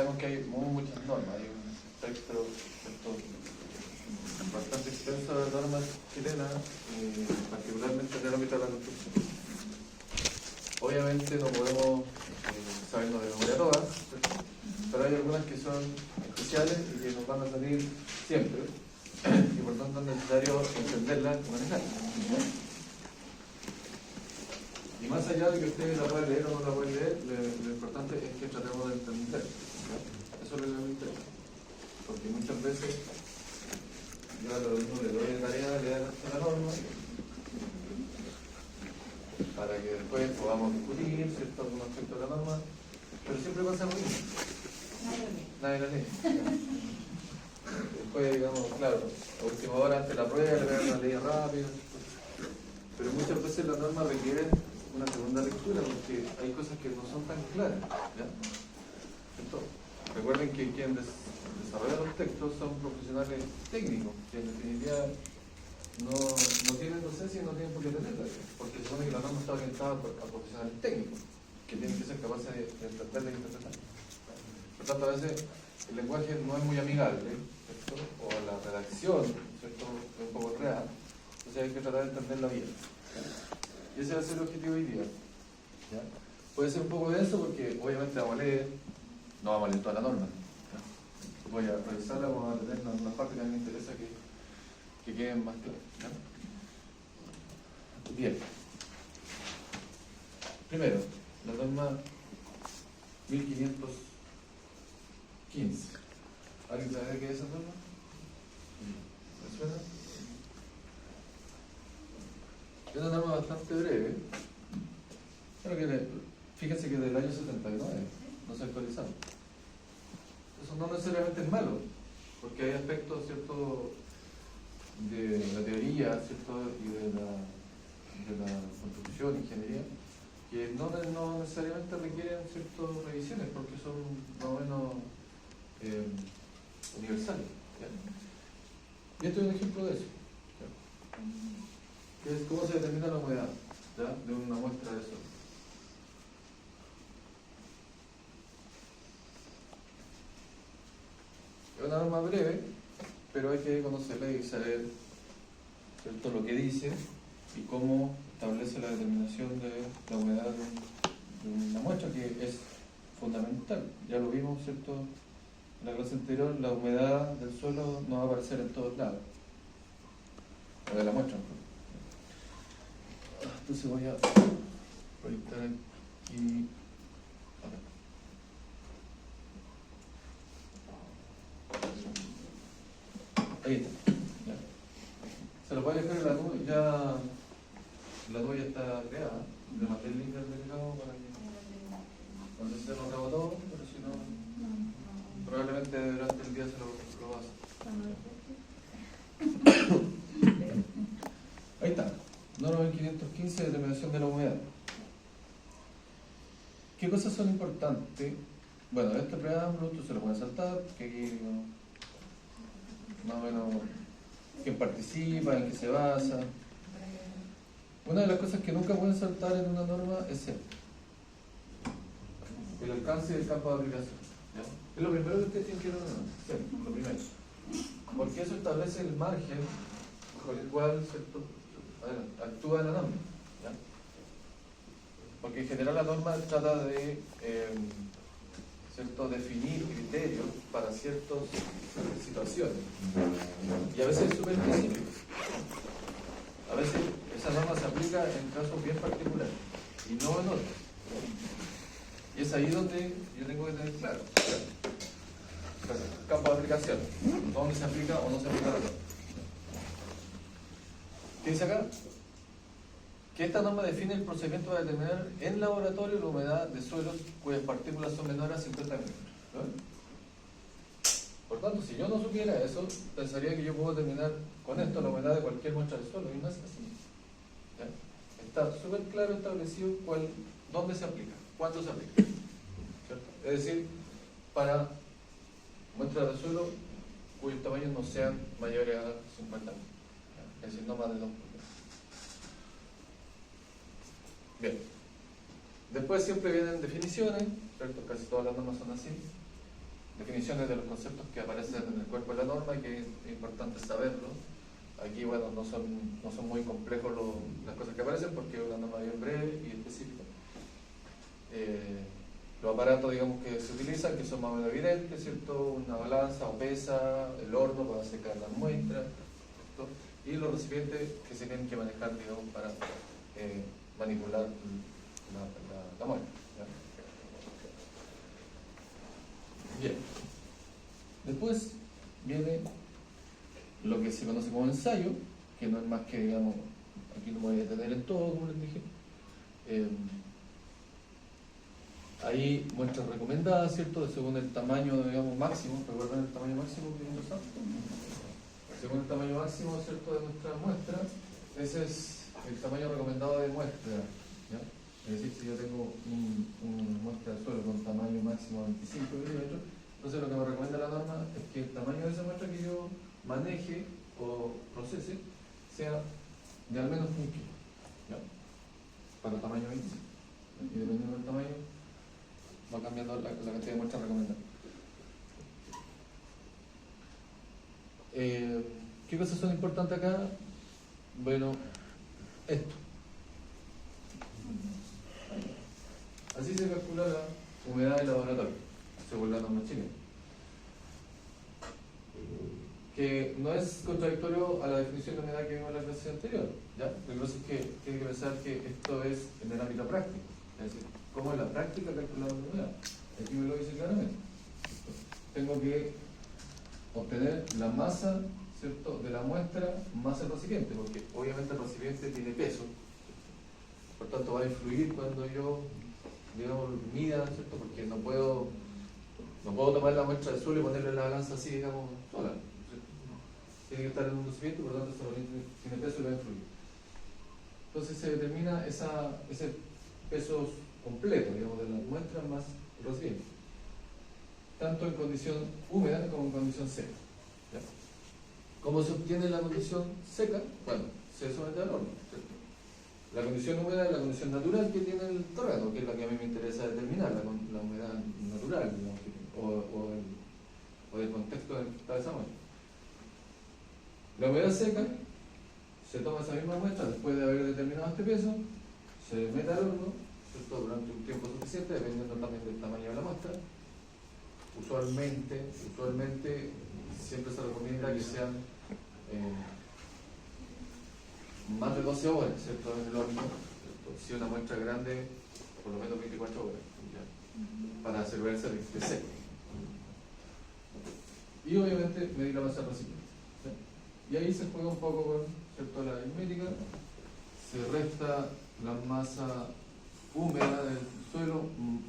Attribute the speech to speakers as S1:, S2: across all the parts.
S1: sabemos que hay muchas normas, hay un espectro bastante extenso de normas chilenas, particularmente en el ámbito de la construcción. Obviamente no podemos sabernos de memoria todas, ¿cierto? Pero hay algunas que son especiales y que nos van a salir siempre, y por tanto es necesario entenderlas y manejarlas. Y más allá de que ustedes la puedan leer o no la pueden leer, lo importante es que tratemos de entender. Eso es lo que me interesa. Porque muchas veces yo a los alumnos les doy de tarea de leer la norma para que después podamos discutir, ¿cierto?, algún aspecto de la norma, pero siempre pasa lo mismo. Nadie la lee. Después, digamos, claro, a última hora antes de la prueba le pegan la ley rápido, pero muchas veces las normas requieren una segunda lectura porque hay cosas que no son tan claras, ¿ya? Entonces, recuerden que quienes desarrollan los textos son profesionales técnicos, que en definitiva no tienen docencia y no tienen por qué tenerla, porque se supone que la norma está orientada a profesionales técnicos, que tienen que ser capaces de entenderla y interpretar. Por tanto, a veces el lenguaje no es muy amigable, ¿cierto? O la redacción, ¿cierto?, es un poco real, entonces hay que tratar de entenderla bien, ¿ya? Y ese va a ser el objetivo hoy día, ¿ya? Puede ser un poco denso porque obviamente vamos a leer, no vamos a leer toda la norma, ¿ya? Voy a revisarla, vamos a tener unas partes que a mí me interesa que queden más claras, ¿ya? Bien. Primero, la norma 1515. ¿Alguien sabe qué es esa norma? ¿Me suena? Es una norma bastante breve, pero que fíjense que del año 79 no se ha actualizado. Eso no necesariamente es malo, porque hay aspectos, ¿cierto?, de la teoría, ¿cierto?, y de la construcción, ingeniería, que no necesariamente requieren ciertas revisiones, porque son más o menos universales, ¿ya? Y esto es un ejemplo de eso, ¿ya? Que es cómo se determina la humedad, ¿ya?, de una muestra de sol. Es una norma breve, pero hay que conocerla y saber, ¿cierto?, lo que dice y cómo establece la determinación de la humedad de una muestra, que es fundamental. Ya lo vimos, ¿cierto?, en la clase anterior, la humedad del suelo no va a aparecer en todos lados, o de la muestra. Entonces voy a proyectar aquí. Ahí está. Ya. Se lo voy a dejar en la nube, ya la nube ya está creada. Le mandé el link al delegado para que no sé si se lo acabó todo, pero si no, probablemente durante el día se lo va a hacer. Ahí está. Norma 1515, determinación de la humedad. ¿Qué cosas son importantes? Bueno, este preámbulo tú se lo puedes saltar, que aquí más o menos quién participa, en qué se basa. Una de las cosas que nunca pueden saltar en una norma es el alcance del campo de aplicación, ¿ya? Es lo primero que ustedes tienen que ver, sí, lo primero. Porque eso establece el margen con el cual, ¿cierto?, actúa la norma, ¿ya? Porque en general la norma trata de ¿cierto?, definir criterios para ciertas situaciones, y a veces es súper específico. A veces esa norma se aplica en casos bien particulares y no en otros, y es ahí donde yo tengo que tener claro, campo de aplicación, dónde se aplica o no se aplica la norma. ¿Qué dice acá? Que esta norma define el procedimiento para determinar en laboratorio la humedad de suelos cuyas partículas son menores a 50 milímetros, ¿no? Por tanto, si yo no supiera eso, pensaría que yo puedo determinar con esto la humedad de cualquier muestra de suelo, y no es así, ¿ya? Está súper claro establecido dónde se aplica, cuándo se aplica, ¿cierto? Es decir, para muestras de suelo cuyos tamaños no sean mayores a 50 milímetros, ¿ya? Es decir, no más de 2. Bien. Después siempre vienen definiciones, ¿cierto? Casi todas las normas son así. definiciones de los conceptos que aparecen en el cuerpo de la norma y que es importante saberlo. Aquí, bueno, no son muy complejos las cosas que aparecen porque es una norma bien breve y específica. Los aparatos, digamos, que se utilizan, que son más o menos evidentes, ¿cierto? Una balanza o pesa, el horno para secar las muestras, ¿cierto? Y los recipientes que se tienen que manejar, digamos, para manipular la muestra. ¿Ya? Bien. Después viene lo que se conoce como ensayo, que no es más que, digamos, aquí no me voy a detener en todo, como les dije. Hay muestras recomendadas, ¿cierto? Según el tamaño, digamos, máximo. ¿Recuerdan el tamaño máximo que vimos antes? Según el tamaño máximo, ¿cierto?, de nuestra muestra, ese es el tamaño recomendado de muestra, ¿ya? Es decir, si yo tengo una muestra de suelo con tamaño máximo de 25 milímetros, entonces lo que me recomienda la norma es que el tamaño de esa muestra que yo maneje o procese sea de al menos 1 kilo, ¿ya? Para tamaño 25. Y dependiendo del tamaño, va cambiando la cantidad de muestras recomendadas. ¿Qué cosas son importantes acá? Bueno, esto. Así se calcula la humedad del laboratorio, según la norma chilena. Que no es contradictorio a la definición de humedad que vimos en la clase anterior, ¿ya? Lo que pasa es que tiene que pensar que esto es en el ámbito práctico, es decir, cómo en la práctica calculamos la humedad. Aquí me lo dice claramente. Tengo que obtener la masa, ¿cierto?, de la muestra más el recipiente, porque obviamente el recipiente tiene peso, por tanto va a influir cuando yo, digamos, mida, ¿cierto?, porque no puedo tomar la muestra del suelo y ponerle la balanza así, digamos, sola, ¿cierto? Tiene que estar en un recipiente, por lo tanto ese recipiente tiene peso y va a influir. Entonces se determina ese peso completo, digamos, de la muestra más el recipiente, tanto en condición húmeda como en condición seca, ¿ya? ¿Cómo se obtiene la condición seca? Bueno, se somete al horno, ¿cierto? La condición húmeda es la condición natural que tiene el terreno, que es la que a mí me interesa determinar, la humedad natural, digamos, o del contexto en el que está esa muestra. La humedad seca se toma esa misma muestra después de haber determinado este peso, se mete al horno, ¿cierto?, durante un tiempo suficiente, dependiendo también del tamaño de la muestra. Usualmente siempre se recomienda que sean más de 12 horas, ¿cierto?, en el horno, ¿cierto? Si una muestra grande, por lo menos 24 horas, ¿ya?, para asegurarse de que esté seco. Y obviamente medir la masa del recipiente, ¿ya? Y ahí se juega un poco con, ¿cierto?, la aritmética. Se resta la masa húmeda del suelo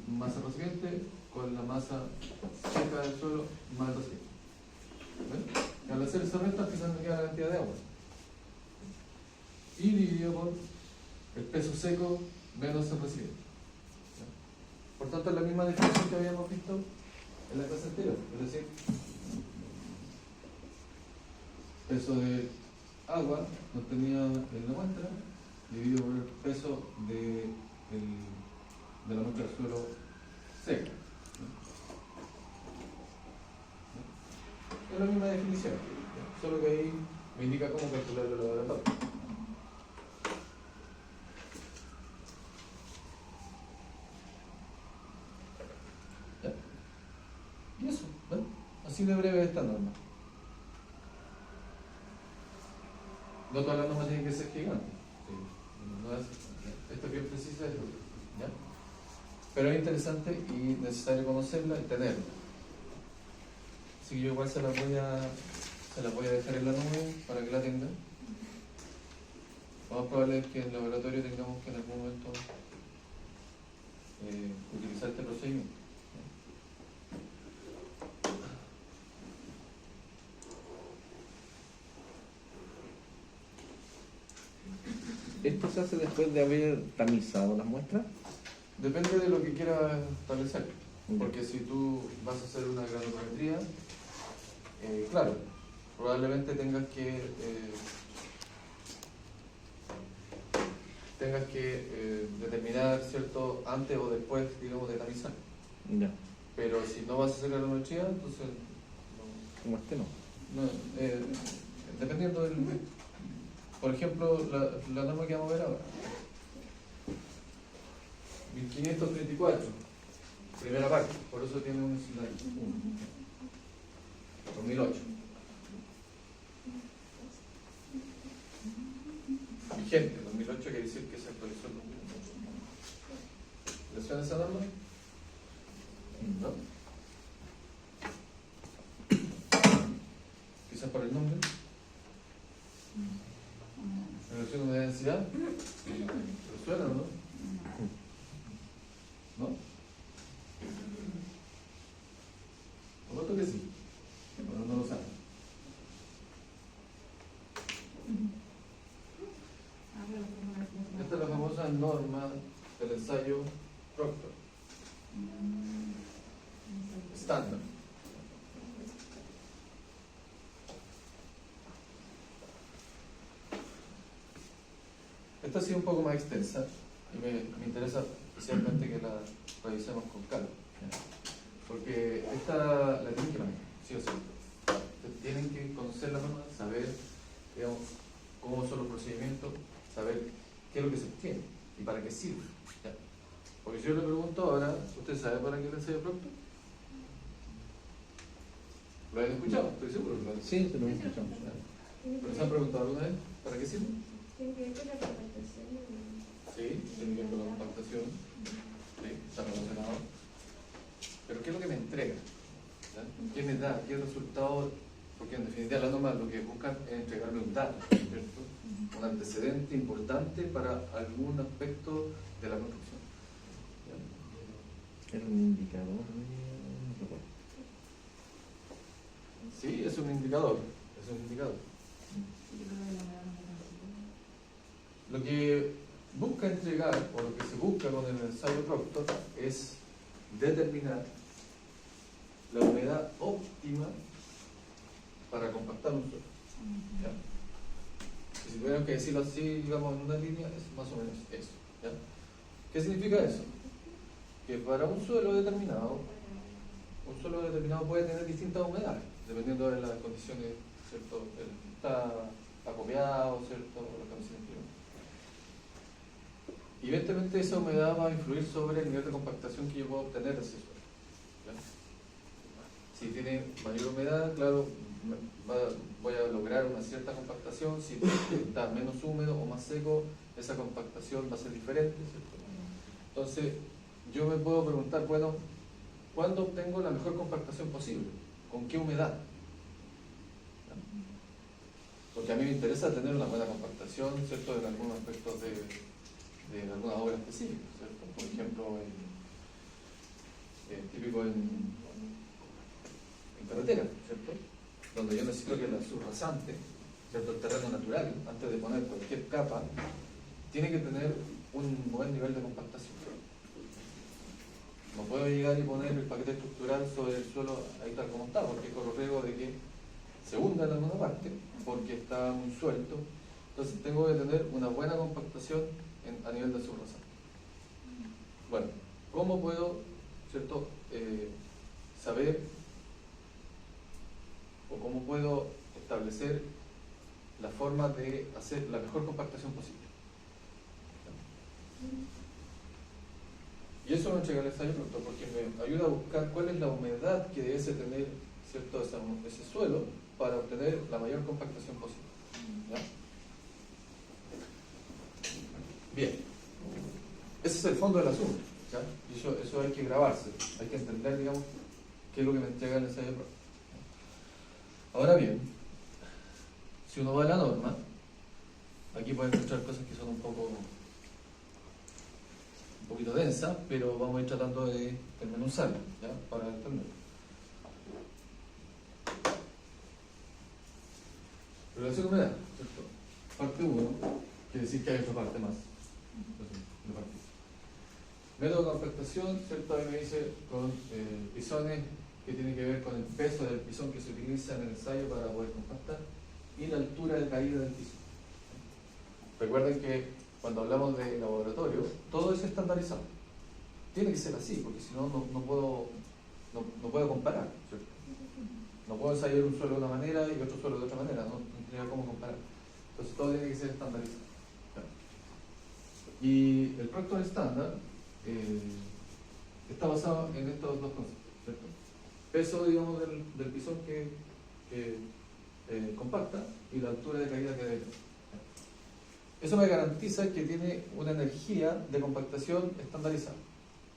S1: más el recipiente con la masa seca del suelo más el recipiente. ¿Ven? Y al hacer esa resta, al final me queda la cantidad de agua. Y dividido por el peso seco menos el recipiente. ¿Ya? Por tanto, es la misma definición que habíamos visto en la clase anterior. Es decir, peso de agua contenida en la muestra dividido por el peso de la muestra del suelo seca. Es la misma definición, ¿ya? Solo que ahí me indica cómo calcular el laboratorio. ¿Ya? Y eso, ¿ven? Así de breve esta norma. No todas las normas tienen que ser gigantes. No es, esto es bien preciso, ¿ya? Pero es interesante y necesario conocerla y tenerla. Así que yo igual se las voy a dejar en la nube para que la tengan. Lo más probable es que en el laboratorio tengamos que en algún momento utilizar este procedimiento.
S2: ¿Esto se hace después de haber tamizado las muestras?
S1: Depende de lo que quieras establecer. Porque si tú vas a hacer una granulometría, claro, probablemente tengas que determinar, ¿cierto?, antes o después, digamos, de tamizar.
S2: Ya.
S1: Pero si no vas a hacer granulometría, entonces
S2: Como este no.
S1: no, dependiendo del... Por ejemplo, la norma que vamos a ver ahora. 1534, primera parte, por eso tiene un slide 1. 2008. Vigente, 2008 quiere decir que se actualizó en 2008. ¿Le suena esa norma? ¿No? Quizás por el nombre. ¿Relación de densidad? ¿Le suena o no? ¿No? Por lo tanto que sí, pero no lo saben. Esta es la famosa norma del ensayo Proctor. Estándar. Esta ha sido un poco más extensa y me interesa especialmente que la revisemos con calma. Porque esta la tienen que manejar, sí o sí. Tienen que conocer la norma, saber, digamos, cómo son los procedimientos, saber qué es lo que se obtiene y para qué sirve. ¿Ya? Porque si yo le pregunto ahora, ¿usted sabe para qué es el ensayo Proctor? ¿Lo han escuchado? Estoy seguro que lo han escuchado.
S2: Sí, se lo escuchamos.
S1: ¿Pero se han preguntado alguna vez para qué sirve?
S3: Tiene que ver con la compactación.
S1: Sí, tiene que ver con la compactación. Sí, está relacionado. Pero ¿qué es lo que me entrega? ¿Ya? ¿Qué me da? ¿Qué resultado? Porque en definitiva la norma lo que buscan es entregarme un dato, ¿cierto? Un antecedente importante para algún aspecto de la construcción. ¿Ya?
S2: Era un indicador. No recuerdo.
S1: Sí, es un indicador. Es un indicador. Lo que busca entregar, o lo que se busca con el ensayo Proctor, es determinar la humedad óptima para compactar un suelo. ¿Ya? Y si tuviéramos que decirlo así, digamos, en una línea, es más o menos eso. ¿Ya? ¿Qué significa eso? Que para un suelo determinado puede tener distintas humedades, dependiendo de las condiciones, ¿cierto? Está acopiado, ¿cierto? Las condiciones climáticas. Evidentemente esa humedad va a influir sobre el nivel de compactación que yo puedo obtener de ese suelo. ¿Ya? Si tiene mayor humedad, claro, voy a lograr una cierta compactación. Si está menos húmedo o más seco, esa compactación va a ser diferente, ¿cierto? Entonces, yo me puedo preguntar, bueno, ¿cuándo obtengo la mejor compactación posible? ¿Con qué humedad? ¿Ya? Porque a mí me interesa tener una buena compactación, ¿cierto? En algunos aspectos de alguna obra específica, ¿cierto? Por ejemplo, típico en carretera, ¿cierto? Donde yo necesito que la subrasante, ¿cierto? El terreno natural, antes de poner cualquier capa, tiene que tener un buen nivel de compactación. No puedo llegar y poner el paquete estructural sobre el suelo ahí tal como está, porque corro riesgo de que se hunda en alguna parte, porque está muy suelto. Entonces tengo que tener una buena compactación a nivel de subrasante. Bueno, ¿cómo puedo, cierto, saber o cómo puedo establecer la forma de hacer la mejor compactación posible? Y eso lo entrega el ensayo Proctor, porque me ayuda a buscar cuál es la humedad que debe tener, ¿cierto? ese suelo para obtener la mayor compactación posible. ¿Ya? Bien, ese es el fondo del asunto, ¿ya? Y eso hay que grabarse, hay que entender, digamos, qué es lo que me entrega el ensayo Proctor. Ahora bien, si uno va a la norma, aquí puede encontrar cosas que son un poquito densa, pero vamos a ir tratando de desmenuzarla, ¿ya? Para entenderlo. Relación humedad, ¿cierto? Parte 1, quiere decir que hay otra parte más. Método de compactación, ¿cierto? Ahí me dice con pisones que tienen que ver con el peso del pisón que se utiliza en el ensayo para poder compactar y la altura de caída del piso. Recuerden que cuando hablamos de laboratorio, todo es estandarizado. Tiene que ser así, porque si no, no puedo no puedo comparar, ¿cierto? No puedo ensayar un suelo de una manera y otro suelo de otra manera, no tendría cómo comparar. Entonces todo tiene que ser estandarizado. Y el Proctor estándar está basado en estos dos conceptos, ¿cierto? Peso, digamos, del pisón que compacta y la altura de caída que debe tener. Eso me garantiza que tiene una energía de compactación estandarizada,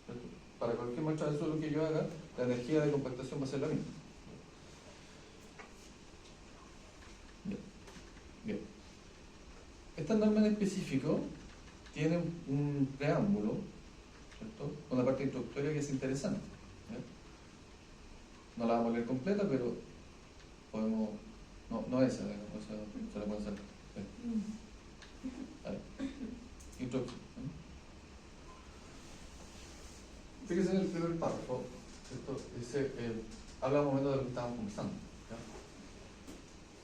S1: ¿cierto? Para cualquier muestra de suelo que yo haga, la energía de compactación va a ser la misma. Bien. Esta norma en específico tiene un preámbulo, ¿cierto? Una parte introductoria que es interesante, ¿ya? No la vamos a leer completa, pero podemos, no esa, digamos, o sea, se la pueden sacar. A ver. Introducción. Fíjense en el primer párrafo, ¿cierto? Dice, habla un momento de lo que estábamos conversando, ¿ya?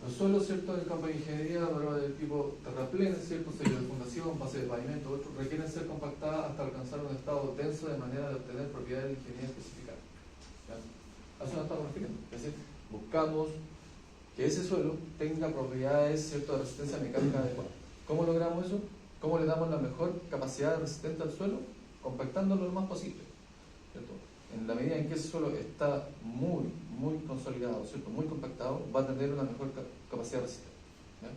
S1: Los suelos, ¿cierto?, del campo de ingeniería, normas del tipo terraplén, ¿cierto?, sello de fundación, base de pavimento, otros, requieren ser compactadas hasta alcanzar un estado denso de manera de obtener propiedades de ingeniería especificadas. ¿Ya? A eso nos estamos refiriendo. Es decir, buscamos que ese suelo tenga propiedades, ¿cierto?, de resistencia mecánica adecuada. ¿Cómo logramos eso? ¿Cómo le damos la mejor capacidad resistente al suelo? Compactándolo lo más posible, ¿cierto? En la medida en que ese suelo está muy consolidado, ¿cierto?, muy compactado, va a tener una mejor capacidad resistente. ¿Ya?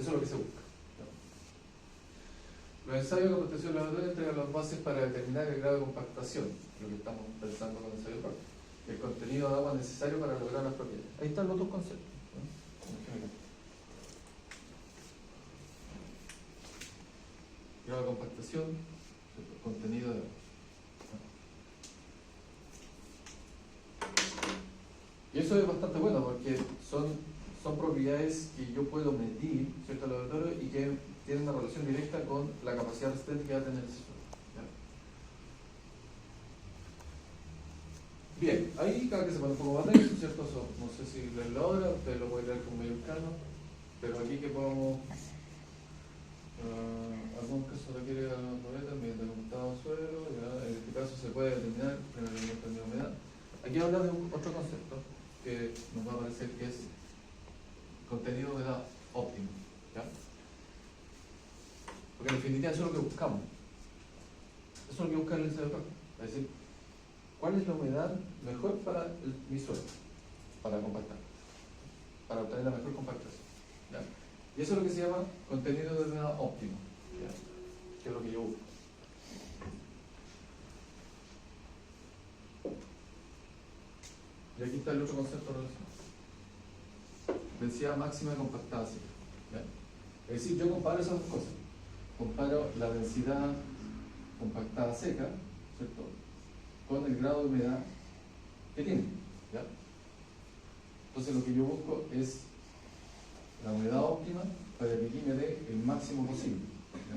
S1: Eso es lo que se busca. ¿Ya? Los ensayos de compactación laboratoria entregan las bases para determinar el grado de compactación, lo que estamos pensando con el ensayo práctico, el contenido de agua necesario para lograr las propiedades. Ahí están los dos conceptos, ¿no? Grado de compactación, ¿cierto?, contenido de agua. Y eso es bastante bueno porque son propiedades que yo puedo medir, ¿cierto?, al laboratorio y que tienen una relación directa con la capacidad resistente que va a tener ese suelo. Bien, ahí cada que se pone un poco más de eso, ¿cierto? No sé si leer la obra, ustedes lo pueden leer con medio calma, pero aquí que podamos, algún caso requiere la noveta mediante el computado suelo, ¿ya? En este caso se puede determinar primer elemento de humedad. Aquí habla de otro concepto que nos va a parecer que es contenido de humedad óptimo, ¿ya? Porque en definitiva eso es lo que buscamos. Eso es lo que busca el ensayo práctico. Es decir, ¿cuál es la humedad mejor para mi suelo? Para compactar. Para obtener la mejor compactación, ¿ya? Y eso es lo que se llama contenido de humedad óptimo, ¿ya? Que es lo que yo busco. Y aquí está el otro concepto relacionado. Densidad máxima compactada, ¿ya? Es decir, yo comparo esas dos cosas. Comparo la densidad compactada seca, ¿cierto?, con el grado de humedad que tiene, ¿ya? Entonces lo que yo busco es la humedad óptima para que aquí me dé el máximo posible, ¿ya?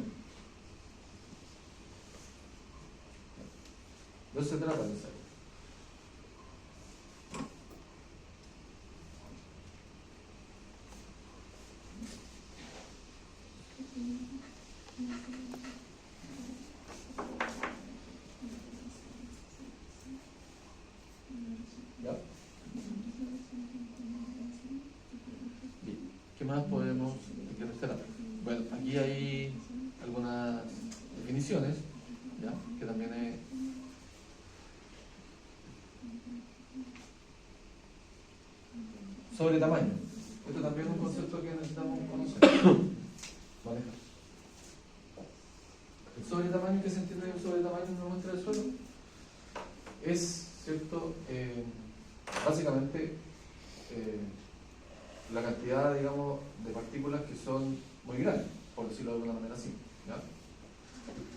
S1: De eso se trata el ensayo. ¿Ya? Bien. ¿Qué más podemos rescatar? Bueno, aquí hay algunas definiciones, ¿ya?, que también es sobre tamaño. Esto también es un concepto que necesitamos conocer. Manejar. El sobre tamaño, ¿qué se entiende el sobre tamaño en una muestra de suelo? Es, ¿cierto?, básicamente la cantidad, digamos, de partículas que son muy grandes, por decirlo de alguna manera así, ¿ya?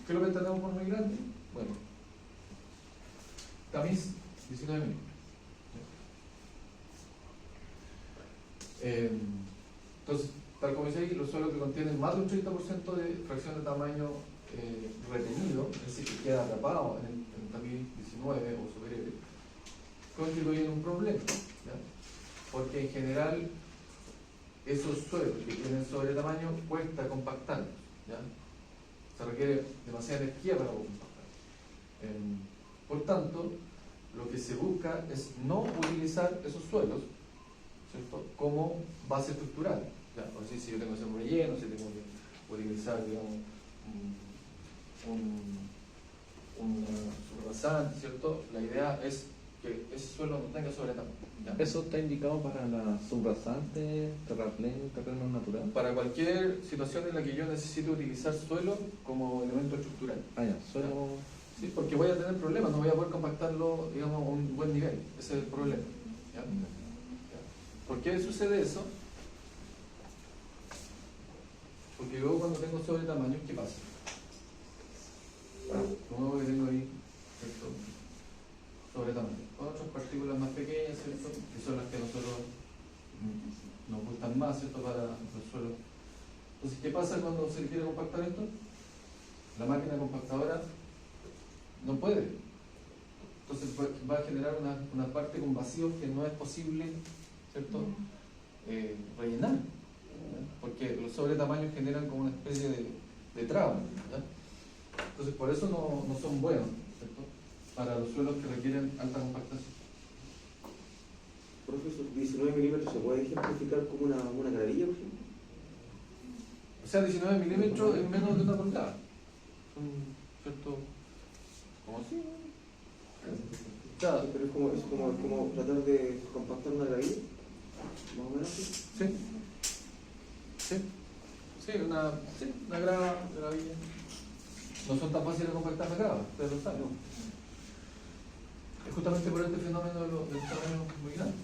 S1: ¿Qué es lo que entendemos por muy grande? Bueno, tamiz 19 milímetros. Entonces, tal como dice ahí, los suelos que contienen más de un 30% de fracción de tamaño retenido, es decir, que queda atrapado en el tamiz 19 o superior, constituyen un problema, ¿ya? Porque en general esos suelos que tienen sobre tamaño cuesta compactarlos, ¿ya? Se requiere demasiada energía para compactar. Por tanto, lo que se busca es no utilizar esos suelos, ¿cierto?, como base estructural. Ya, o sea, si yo tengo que hacer un relleno, si tengo que utilizar, digamos, un subrasante, ¿cierto? La idea es que ese suelo no tenga sobretamaño. ¿Ya?
S2: ¿Eso está indicado para la subrasante, terraplén, terreno natural?
S1: Para cualquier situación en la que yo necesite utilizar suelo como elemento estructural.
S2: Ah, ya, suelo...
S1: Sí, porque voy a tener problemas, no voy a poder compactarlo, digamos, a un buen nivel. Ese es el problema. ¿Ya? ¿Ya? ¿Por qué sucede eso? Porque luego cuando tengo sobretamaño, ¿qué pasa? Como que tengo ahí, ¿cierto?, sobretamaño. Otras partículas más pequeñas, ¿cierto?, que son las que a nosotros nos gustan más, ¿cierto?, para los suelos. Entonces, ¿qué pasa cuando se quiere compactar esto? La máquina compactadora no puede. Entonces va a generar una parte con vacíos que no es posible, ¿cierto?, rellenar. ¿Ya? Porque los sobretamaños generan como una especie de traba. ¿Ya? Entonces por eso no son buenos, ¿cierto?, para los suelos que requieren alta compactación.
S4: Profesor, 19 milímetros se puede ejemplificar como una gravilla, por ejemplo.
S1: O sea, 19 milímetros es menos de una pulgada. ¿Cierto? ¿Cómo así? Claro.
S4: Pero es como tratar de compactar una gravilla, más o menos.
S1: Sí. Sí, una gravilla. No son tan fáciles de compactar las gravas, ustedes lo saben.
S4: No.
S1: Es justamente por este fenómeno del tamaño muy grande.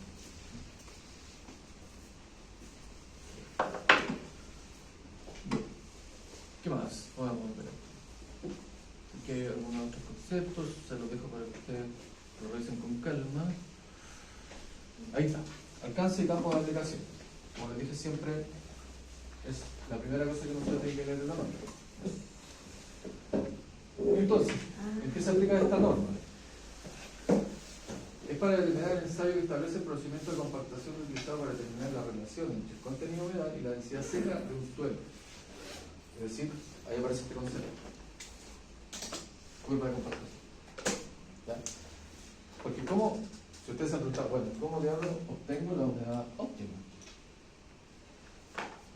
S1: ¿Qué más? Vamos a ver. Aquí hay algunos otros conceptos, se los dejo para que ustedes lo revisen con calma. Ahí está. Alcance y campo de aplicación. Como les dije siempre, es la primera cosa que nosotros tenemos que leer de la norma. Entonces, ¿en qué se aplica esta norma? Es para determinar el ensayo que establece el procedimiento de compactación utilizado para determinar la relación entre el contenido de humedad y la densidad seca de un suelo. Es decir, ahí aparece este concepto. Curva de compactación. ¿Ya? Porque si ustedes se preguntan, bueno, ¿cómo diablos obtengo la humedad óptima?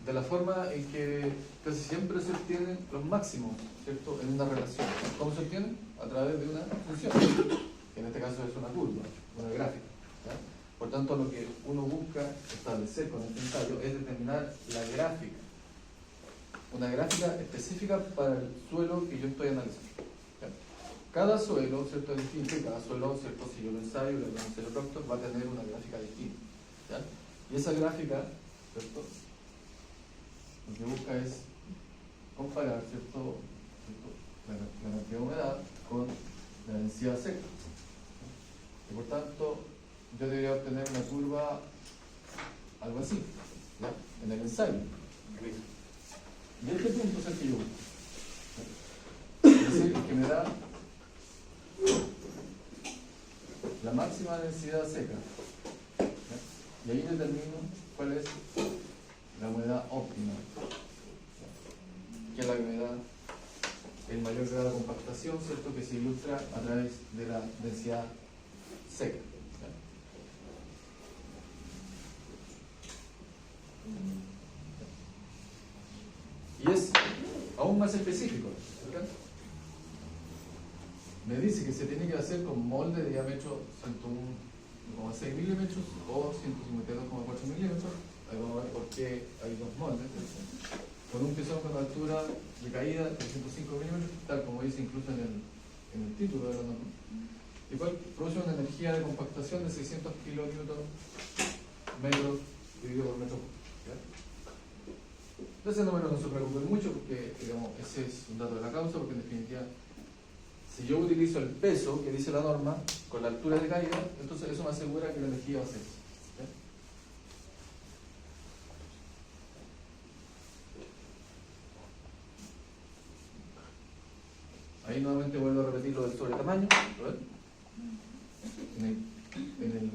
S1: De la forma en que casi siempre se obtienen los máximos, ¿cierto?, en una relación. ¿Cómo se obtiene? A través de una función, que en este caso es una curva, una gráfica. ¿Ya? Por tanto, lo que uno busca establecer con este ensayo es determinar la gráfica, una gráfica específica para el suelo que yo estoy analizando. ¿Ya? Cada suelo, ¿cierto?, es distinto, y cada suelo, ¿cierto?, si yo lo ensayo y lo ensayo proctor, va a tener una gráfica distinta. ¿Ya? Y esa gráfica, ¿cierto?, lo que busca es comparar, ¿cierto?, la cantidad de humedad con la densidad seca. Y por tanto, yo debería obtener una curva algo así, ¿ya?, en el ensayo. Y este punto es el que yo busco. Es decir, que me da la máxima densidad seca. ¿Ya? Y ahí determino cuál es la humedad óptima, que es la que me da el mayor grado de compactación, ¿cierto?, que se ilustra a través de la densidad seca. ¿Ya? Y es aún más específico, ¿verdad? Me dice que se tiene que hacer con molde de diámetro 101,6 milímetros o 152,4 milímetros. Ahí vamos a ver por qué hay dos moldes. Con un pezón con altura de caída de 105 milímetros, tal como dice incluso en el título de la norma. Y cual produce una energía de compactación de 600 kilonewton metros dividido por metro cúbico. Entonces no se preocupen mucho porque, digamos, ese es un dato de la causa, porque en definitiva, si yo utilizo el peso que dice la norma con la altura de caída, entonces eso me asegura que la energía va a ser. Ahí nuevamente vuelvo a repetir lo del sobretamaño. En el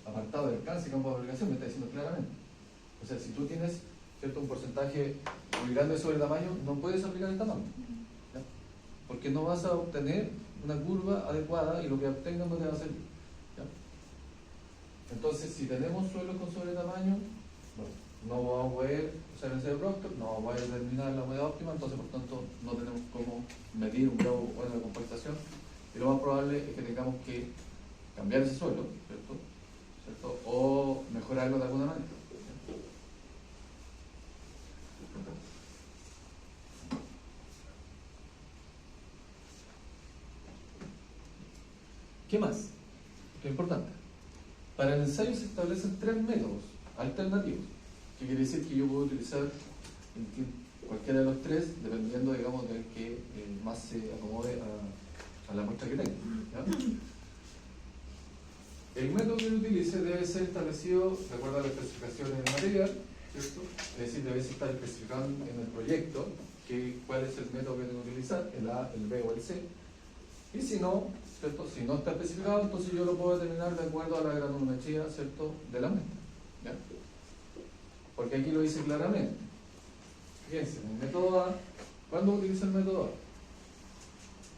S1: apartado de alcance y campo de aplicación me está diciendo claramente. O sea, si tú tienes, ¿cierto?, un porcentaje muy grande de sobretamaño, no puedes aplicar esta norma. ¿Ya? Porque no vas a obtener una curva adecuada y lo que obtengan no te va a servir. ¿Ya? Entonces, si tenemos suelos con sobretamaño, bueno, no vamos a poder usar el Proctor, no vamos a poder determinar la humedad óptima, entonces por tanto no tenemos cómo medir un grado bueno de compactación y lo más probable es que tengamos que cambiar ese suelo, ¿cierto? O mejorarlo de alguna manera. ¿Qué más? Esto es importante. Para el ensayo se establecen 3 métodos alternativos, que quiere decir que yo puedo utilizar cualquiera de los 3 dependiendo, digamos, del que más se acomode a la muestra que tenga. ¿Ya? El método que yo utilice debe ser establecido de acuerdo a las especificaciones del material, ¿cierto? Es decir, debe estar especificado en el proyecto cuál es el método que tengo que utilizar, el A, el B o el C. Y si no, ¿cierto? Si no está especificado, entonces yo lo puedo determinar de acuerdo a la granulometría, ¿cierto?, de la muestra. ¿Ya? Porque aquí lo dice claramente. Fíjense, en el método A, ¿cuándo utilizo el método A?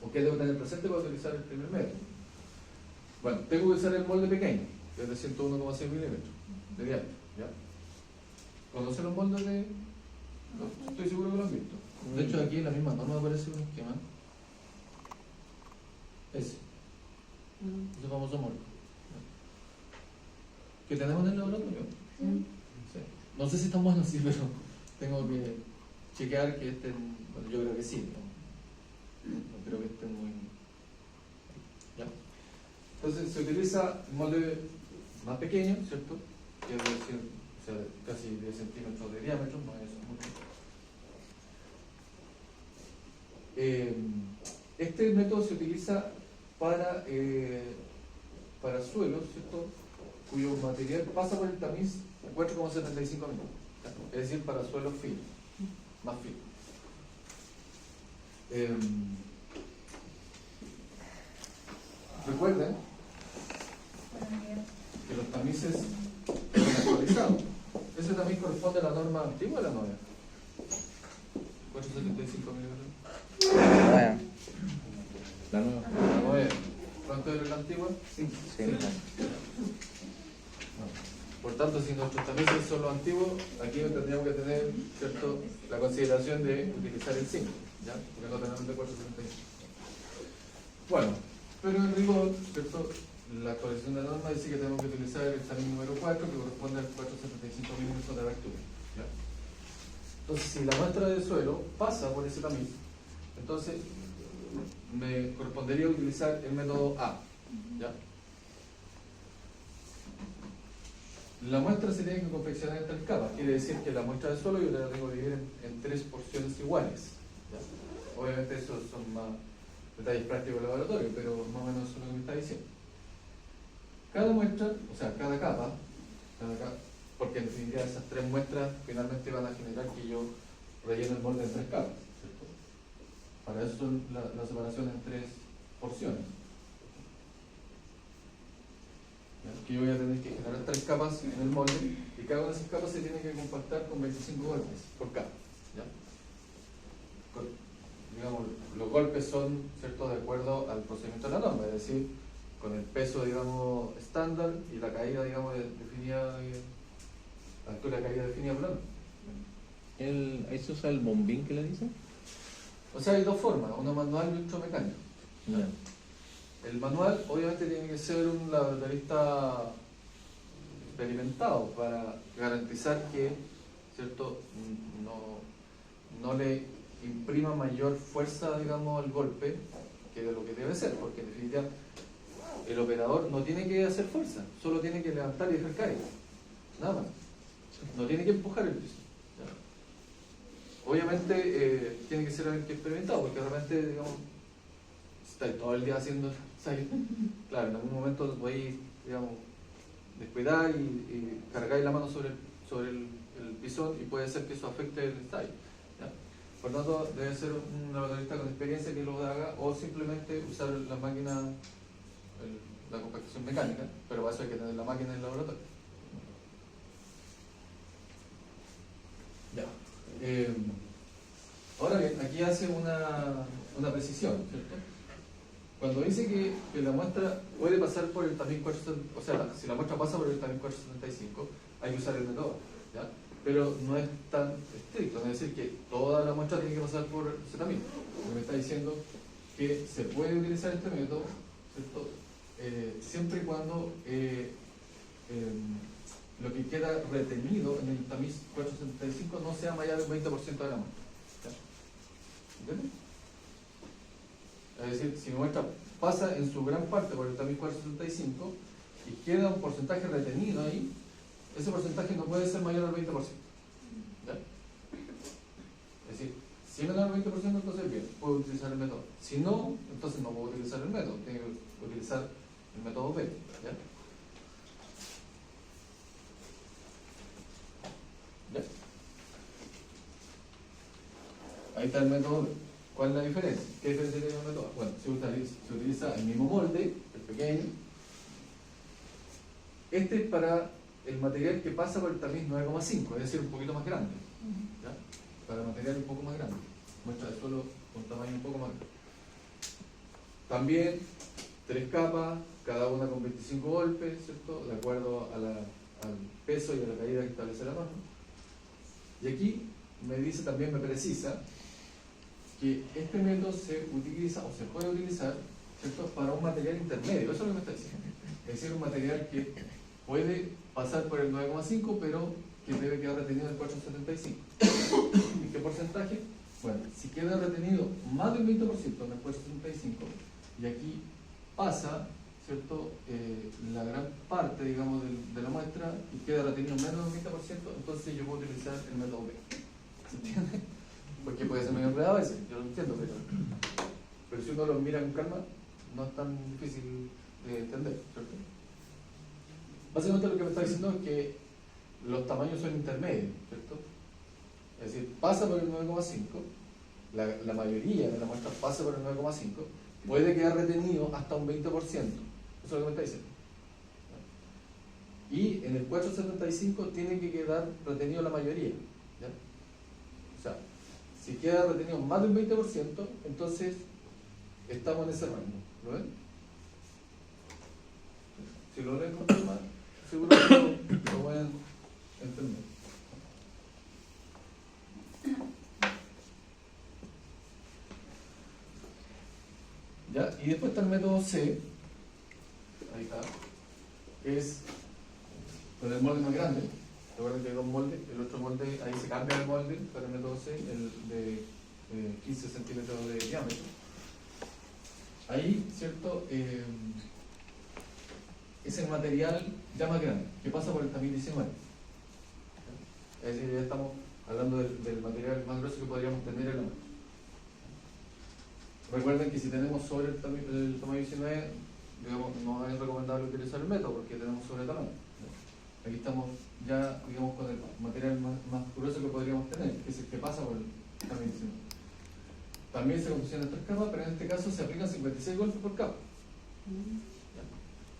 S1: ¿O qué debo tener presente para utilizar el primer método? Bueno, tengo que usar el molde pequeño, que es de 101,6 milímetros de diámetro. ¿Ya? ¿Conocen los moldes de...? No, estoy seguro que lo han visto. De hecho, aquí en la misma norma aparece un esquema. Ese famoso molde. ¿Que tenemos en el laboratorio? Sí. No sé si están buenos, sí, pero tengo que chequear que estén. Bueno, yo creo que sí, no creo que estén muy. ¿Ya? Entonces se utiliza un molde más pequeño, ¿cierto? Que es decir, o sea, casi 10 centímetros de diámetro, no es mucho. Este método se utiliza para suelos, ¿cierto?, cuyo material pasa por el tamiz a 4,75 milímetros, es decir, para suelos finos, más finos. Recuerden que los tamices son actualizados. Ese tamiz corresponde a la norma antigua o a la nueva. 4,75 milímetros.
S2: La nueva.
S1: La nueva. ¿Cuánto era la antigua?
S2: Sí.
S1: Por tanto, si nuestros tamices son los antiguos, aquí tendríamos que tener, ¿cierto?, la consideración de utilizar el 5, ¿ya? Porque no tenemos el de 475. Bueno, pero en rigor, ¿cierto?, la actualización de la norma dice que tenemos que utilizar el tamiz número 4, que corresponde a 475 milímetros de abertura, ¿ya? Entonces, si la muestra de suelo pasa por ese tamiz, entonces me correspondería utilizar el método A, ¿ya? La muestra se tiene que confeccionar en 3 capas, quiere decir que la muestra de suelo yo la tengo que dividir en 3 porciones iguales, ¿ya? Obviamente esos son más detalles prácticos del laboratorio, pero más o menos eso es lo que me está diciendo. Cada muestra, o sea, cada capa, porque en definitiva esas 3 muestras finalmente van a generar que yo relleno el molde en 3 capas, ¿cierto? Para eso son la separación en 3 porciones. ¿Ya? Que yo voy a tener que generar 3 capas en el molde y cada una de esas capas se tiene que compactar con 25 golpes por capa. ¿Ya? Digamos, los golpes son, ¿cierto?, de acuerdo al procedimiento de la norma, es decir, con el peso, digamos, estándar y la caída, digamos, definida, la altura de caída definida por la norma.
S2: ¿Ahí se usa el bombín que le dicen?
S1: O sea, hay 2 formas, uno manual y otro mecánico.
S2: Ya.
S1: El manual obviamente tiene que ser un laboratorista experimentado para garantizar que, ¿cierto?, no le imprima mayor fuerza, digamos, al golpe que de lo que debe ser, porque en definitiva el operador no tiene que hacer fuerza, solo tiene que levantar y dejar caer, nada más, no tiene que empujar el piso. ¿Ya? Obviamente tiene que ser alguien que experimentado, porque realmente, digamos, si estáis todo el día haciendo ensayo, claro, en algún momento podéis, digamos, descuidar y cargáis la mano sobre el pisón y puede ser que eso afecte el ensayo. ¿Ya? Por lo tanto, debe ser un laboratorista con experiencia que lo haga, o simplemente usar la máquina, la compactación mecánica, pero para eso hay que tener la máquina en el laboratorio. Ya. Ahora bien, aquí hace una precisión, ¿cierto? cuando dice que la muestra puede pasar por el tamiz 475, o sea, si la muestra pasa por el tamiz 475, hay que usar el método, ¿ya? Pero no es tan estricto, no es decir que toda la muestra tiene que pasar por ese tamiz. Me está diciendo que se puede utilizar este método, ¿cierto? Siempre y cuando lo que queda retenido en el tamiz 475 no sea mayor del 20% de la muestra. ¿Ya? ¿Entiendes? Es decir, si mi muestra pasa en su gran parte por el tamiz 475 y queda un porcentaje retenido ahí, ese porcentaje no puede ser mayor al 20%. ¿Ya? Es decir, si es menor al 20%, entonces bien, puedo utilizar el método. Si no, entonces no puedo utilizar el método, tengo que utilizar el método B. ¿Ya? ¿Ya? Ahí está el método B. ¿Cuál es la diferencia? ¿Qué diferencia tiene el método? Bueno, se utiliza el mismo molde, el pequeño. Este es para el material que pasa por el tamiz 9,5, es decir, un poquito más grande. ¿Ya? Para material un poco más grande. Muestra de suelo con tamaño un poco más grande. También 3 capas, cada una con 25 golpes, ¿cierto? De acuerdo al peso y a la caída que establece la norma. Y aquí me dice, también me precisa, que este método se utiliza o se puede utilizar, ¿cierto?, para un material intermedio. Eso es lo que me está diciendo. Es decir, un material que puede pasar por el 9,5, pero que debe quedar retenido en el 475. ¿Y qué porcentaje? Bueno, si queda retenido más del 20% en el 475, y aquí pasa, ¿cierto?, la gran parte, digamos, de la muestra y queda retenido menos del 20%, entonces yo puedo utilizar el método B. ¿Se entiende? Porque puede ser medio enredado a veces, yo lo entiendo, pero si uno lo mira con calma, no es tan difícil de entender, ¿cierto? Básicamente lo que me está diciendo es que los tamaños son intermedios, ¿cierto? Es decir, pasa por el 9,5, la mayoría de la muestra pasa por el 9,5, puede quedar retenido hasta un 20%, eso es lo que me está diciendo. Y en el 475 tiene que quedar retenido la mayoría, ¿ya? O sea, si queda retenido más del 20%, entonces estamos en ese rango. ¿Lo ven? Si lo leen con calma, seguro que lo pueden entender. ¿Ya? Y después está el método C. Ahí está. Es con el molde más grande. Recuerden que hay dos moldes, el otro molde, ahí se cambia el molde para el método C, el de 15 centímetros de diámetro. Ahí, ¿cierto? Es el material ya más grande, que pasa por el tamiz 19. Es decir, ya estamos hablando del material más grueso que podríamos tener en la mano. Recuerden que si tenemos sobre el tamaño 19, digamos, no es recomendable utilizar el método porque tenemos sobre tamaño. Aquí estamos ya, digamos, con el material más grueso que podríamos tener, que es el que pasa por el tamaño 19. También se confeccionan 3 capas, pero en este caso se aplican 56 golpes por capa.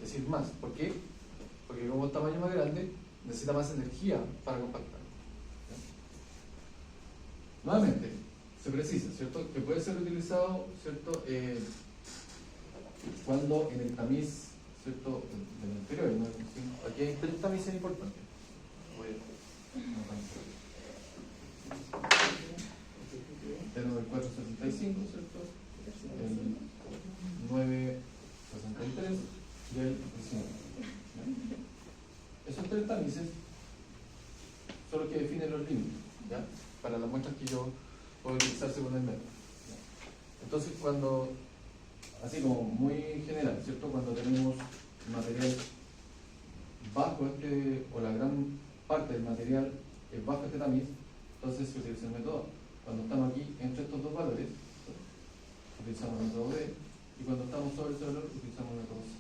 S1: Es decir, más. ¿Por qué? Porque como el tamaño más grande, necesita más energía para compactar. Nuevamente, se precisa, ¿cierto?, que puede ser utilizado, ¿cierto?, cuando en el tamiz, ¿cierto?, del anterior, ¿no? Aquí hay 3 tamices importantes. Tenemos el 475, ¿cierto?, el 963 y el 19. Esos 3 tamices son los que definen los límites, ¿ya?, para las muestras que yo puedo utilizar según el método. Entonces, cuando, así como muy general, ¿cierto?, cuando tenemos material bajo o la gran parte del material es bajo este tamiz, entonces se utiliza el método A. Cuando estamos aquí entre estos dos valores, utilizamos el método B, y cuando estamos sobre ese valor, utilizamos el método C.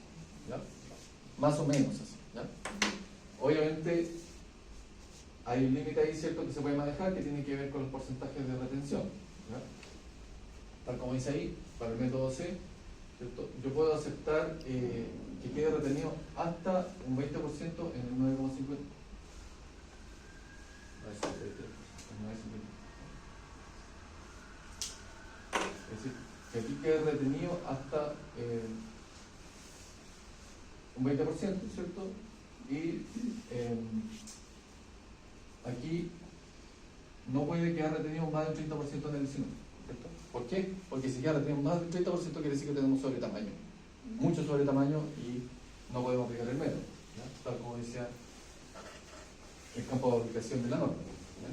S1: ¿Ya? Más o menos así. ¿Ya? Obviamente, hay un límite ahí, ¿cierto?, que se puede manejar, que tiene que ver con los porcentajes de retención. ¿Ya? Tal como dice ahí, para el método C, ¿cierto?, yo puedo aceptar que quede retenido hasta un 20% en el 9,50. Es decir, que aquí quede retenido hasta un 20%, ¿cierto? Y aquí no puede quedar retenido más del 30% en el 19%, ¿cierto? ¿Por qué? Porque si queda retenido más del 30% quiere decir que tenemos sobre tamaño, mucho sobre tamaño, y no podemos aplicar el método, ¿ya? Tal como decía el campo de aplicación de la norma, ¿ya?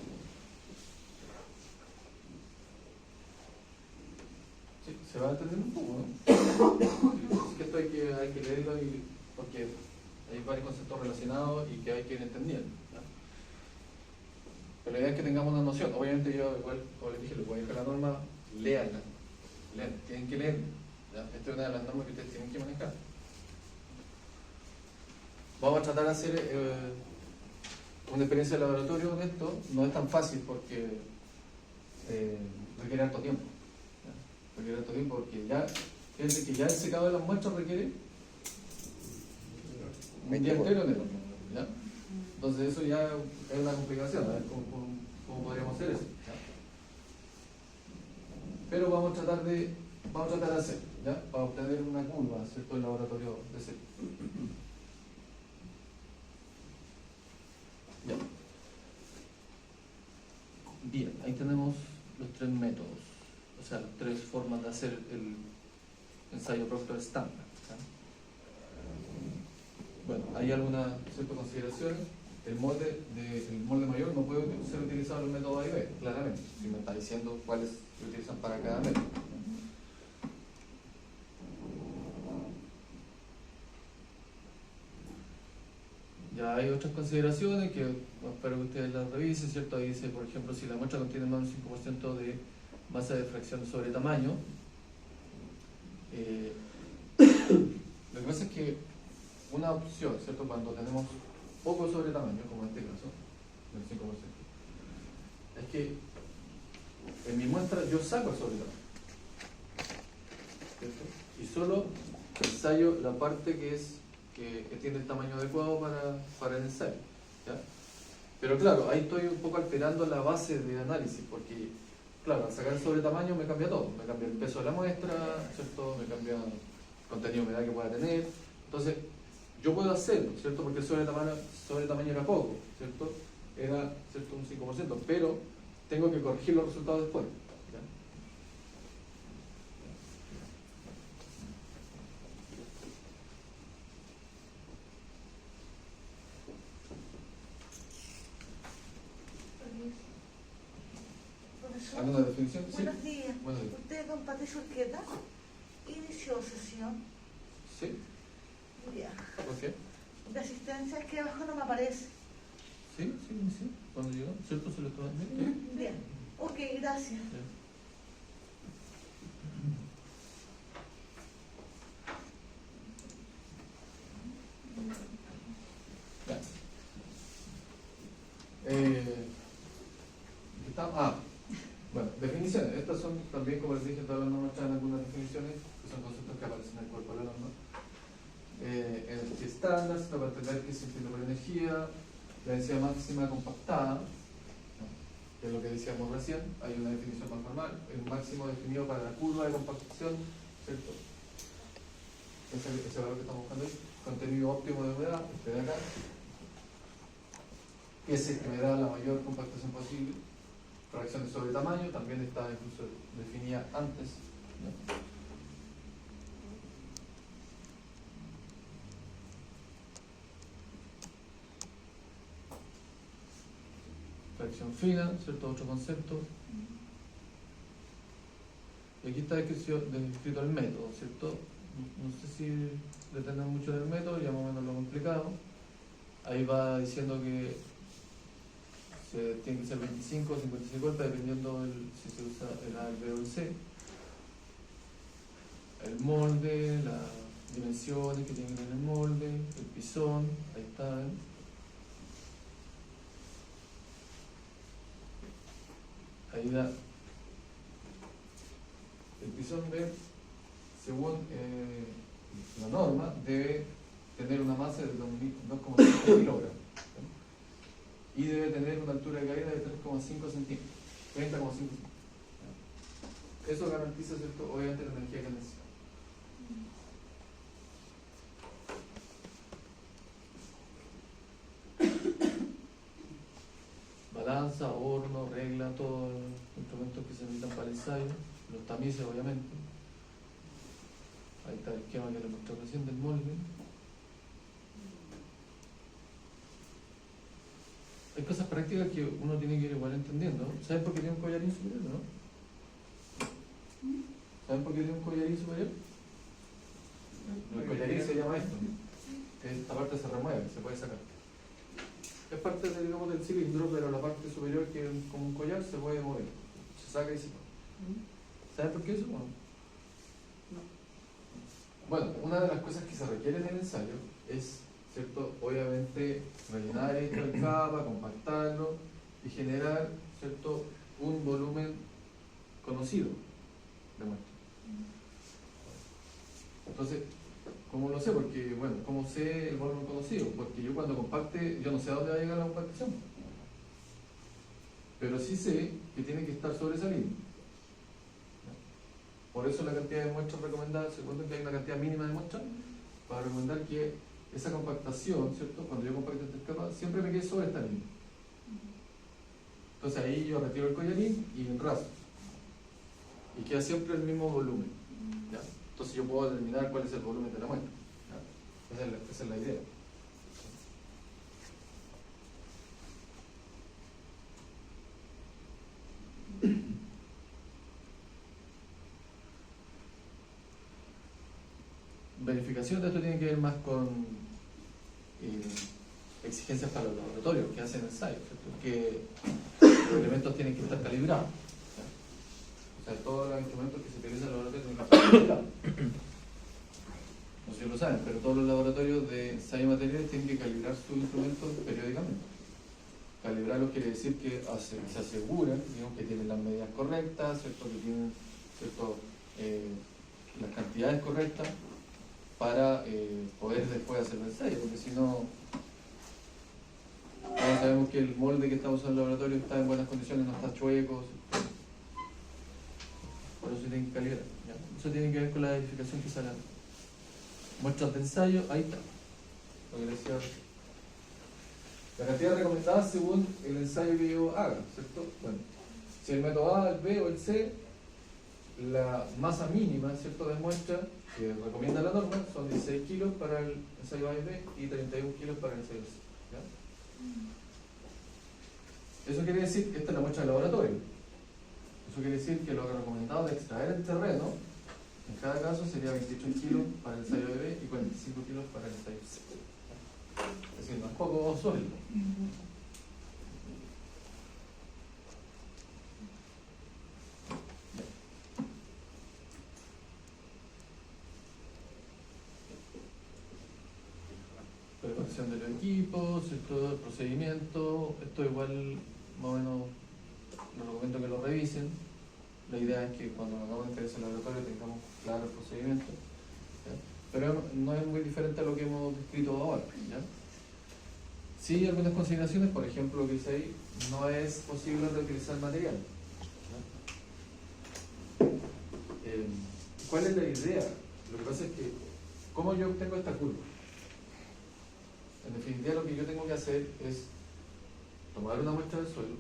S1: Sí, se va a entender un poco, ¿no? Es que esto hay que leerlo porque hay varios conceptos relacionados y que hay que ir entendiendo, ¿ya? Pero la idea es que tengamos una noción. Obviamente yo, igual, como les dije, les voy a dejar la norma, léanla, tienen que leer, ¿ya? Esta es una de las normas que ustedes tienen que manejar. Vamos a tratar de hacer una experiencia de laboratorio de esto. No es tan fácil porque requiere harto tiempo, ¿ya? Requiere harto tiempo porque fíjense que ya el secado de las muestras requiere un día entero en el horno, ¿ya? Entonces eso ya es una complicación, a ver cómo podríamos hacer eso, ¿ya? Pero vamos a tratar de hacer, ¿ya? Para obtener una curva, ¿cierto? El laboratorio de serie. Ya. Bien, ahí tenemos los tres métodos, o sea, las tres formas de hacer el ensayo Proctor estándar, ¿ya? Bueno, hay algunas ciertas consideraciones. El molde mayor no puede ser utilizado en el método A y B, claramente, si me está diciendo cuáles se utilizan para cada método. Ya hay otras consideraciones que espero que ustedes las revisen, ¿cierto? Ahí dice, por ejemplo, si la muestra contiene más del 5% de masa de fracción sobre tamaño. Lo que pasa es que una opción, ¿cierto? Cuando tenemos poco sobre tamaño, como en este caso, del 5%, es que en mi muestra yo saco el sobre tamaño, ¿cierto? Y solo ensayo la parte que tiene el tamaño adecuado para el ensayo, ¿ya? Pero claro, ahí estoy un poco alterando la base de análisis, porque claro, al sacar el sobre tamaño me cambia todo, me cambia el peso de la muestra, ¿cierto? Me cambia el contenido de humedad que pueda tener. Entonces, yo puedo hacerlo, ¿cierto? Porque el sobre tamaño era poco, ¿cierto? Era, ¿cierto? Un 5%, pero tengo que corregir los resultados después, ¿ya?
S3: Profesor,
S1: ¿Alguna definición? Sí.
S3: buenos días.
S1: Buenos días.
S3: Usted, don Patricio Urqueta, inició sesión.
S1: ¿Sí?
S3: Ya.
S1: ¿Por qué?
S3: De asistencia es que abajo no me aparece.
S1: Sí. Cuando llegó, ¿cierto? Se lo estaba viendo.
S3: Bien. Ok, gracias. Bueno, definiciones. Estas son también, como les dije, todas las normas traen algunas definiciones, que son conceptos que aparecen en el cuerpo de la norma. Energía estándar, para entender qué se entiende por energía, la densidad máxima compactada, ¿no? Que es lo que decíamos recién, hay una definición más formal, el máximo definido para la curva de compactación, ¿cierto? Ese valor que estamos buscando ahí, contenido óptimo de humedad, este de acá, que es el que me da la mayor compactación posible. Fracción de sobre tamaño también está incluso definida antes, ¿no? Fracción fina, ¿cierto? Otro concepto. Y aquí está descrito el método, ¿cierto? No sé si detener mucho en el método, ya más o menos lo he explicado. Ahí va diciendo que tiene que ser 25 o 50-50 dependiendo si se usa el A, el B o el C. El molde, las dimensiones que tiene que tener el molde, el pisón, ahí está, ¿eh? Ahí da el pisón B, según la norma, debe tener una masa de 2,5 kilogramos, ¿sí? Y debe tener una altura de caída de 3,5 centímetros, 30,5 centímetros. eso garantiza, ¿cierto?, obviamente la energía que necesita. Balanza, horno, regla, todos los instrumentos que se necesitan para el ensayo, los tamices obviamente. Ahí está el esquema que le mostré recién del molde. Hay cosas prácticas que uno tiene que ir igual entendiendo. ¿Sabes por qué tiene un collarín superior, no? ¿Saben por qué tiene un collarín superior? El collarín se llama esto. Esta parte se remueve, se puede sacar. Es parte del, digamos, del cilindro, pero la parte superior, que es como un collar, se puede mover. Se saca y se pone. ¿Sabes por qué eso? Bueno, una de las cosas que se requieren en el ensayo es, ¿cierto?, obviamente rellenar esto en capa, compactarlo y generar, ¿cierto?, un volumen conocido de muestra. Entonces, ¿cómo lo sé? Porque, bueno, ¿cómo sé el volumen conocido? Porque yo cuando compacte, yo no sé a dónde va a llegar la compactación. Pero sí sé que tiene que estar sobre esa línea. Por eso la cantidad de muestras recomendada, segundo que hay una cantidad mínima de muestras, para recomendar que esa compactación, ¿cierto?, cuando yo compacte esta capa, siempre me quede sobre esta línea. Entonces ahí yo retiro el collarín y enraso. Y queda siempre el mismo volumen. ¿Ya? Entonces yo puedo determinar cuál es el volumen de la muestra. ¿Ya? Esa es la idea. Verificación de esto tiene que ver más con exigencias para los laboratorios que hacen ensayos, ¿cierto? Que los elementos tienen que estar calibrados. ¿Ya? O sea, todos los instrumentos que se utilizan en los laboratorios tienen que estar calibrados. No sé si lo saben, pero todos los laboratorios de ensayo de materiales tienen que calibrar sus instrumentos periódicamente. Calibrarlos quiere decir que se aseguran, digamos, que tienen las medidas correctas, ¿cierto?, que tienen, ¿cierto?, las cantidades correctas para poder después hacer el ensayo, porque si no, todos sabemos que el molde que estamos usando en el laboratorio está en buenas condiciones, no está chueco, por eso se tiene que calibrar. ¿Ya? Eso tiene que ver con la verificación que sale. Muestras de ensayo, ahí está. Lo que decía, la cantidad recomendada según el ensayo que yo haga, ¿cierto? Bueno, si el método A, el B o el C, la masa mínima, ¿cierto?, de muestra que recomienda la norma son 16 kilos para el ensayo A y B y 31 kilos para el ensayo C. ¿Ya? Eso quiere decir que esta es la muestra de laboratorio. Eso quiere decir que lo recomendado de extraer el terreno en cada caso sería 28 kilos para el ensayo B y 45 kilos para el ensayo C. Es decir, no es poco sólido. Preparación de los equipos, ¿cierto?, procedimiento, esto igual más o menos les recomiendo que lo revisen. La idea es que cuando hagamos la experiencia en el laboratorio tengamos claro el procedimiento, ¿ya? Pero no es muy diferente a lo que hemos descrito ahora, ¿ya? Sí hay algunas consideraciones, por ejemplo, lo que dice ahí, no es posible reutilizar material, ¿ya? ¿Cuál es la idea? Lo que pasa es que, ¿cómo yo obtengo esta curva? En definitiva, lo que yo tengo que hacer es tomar una muestra del suelo,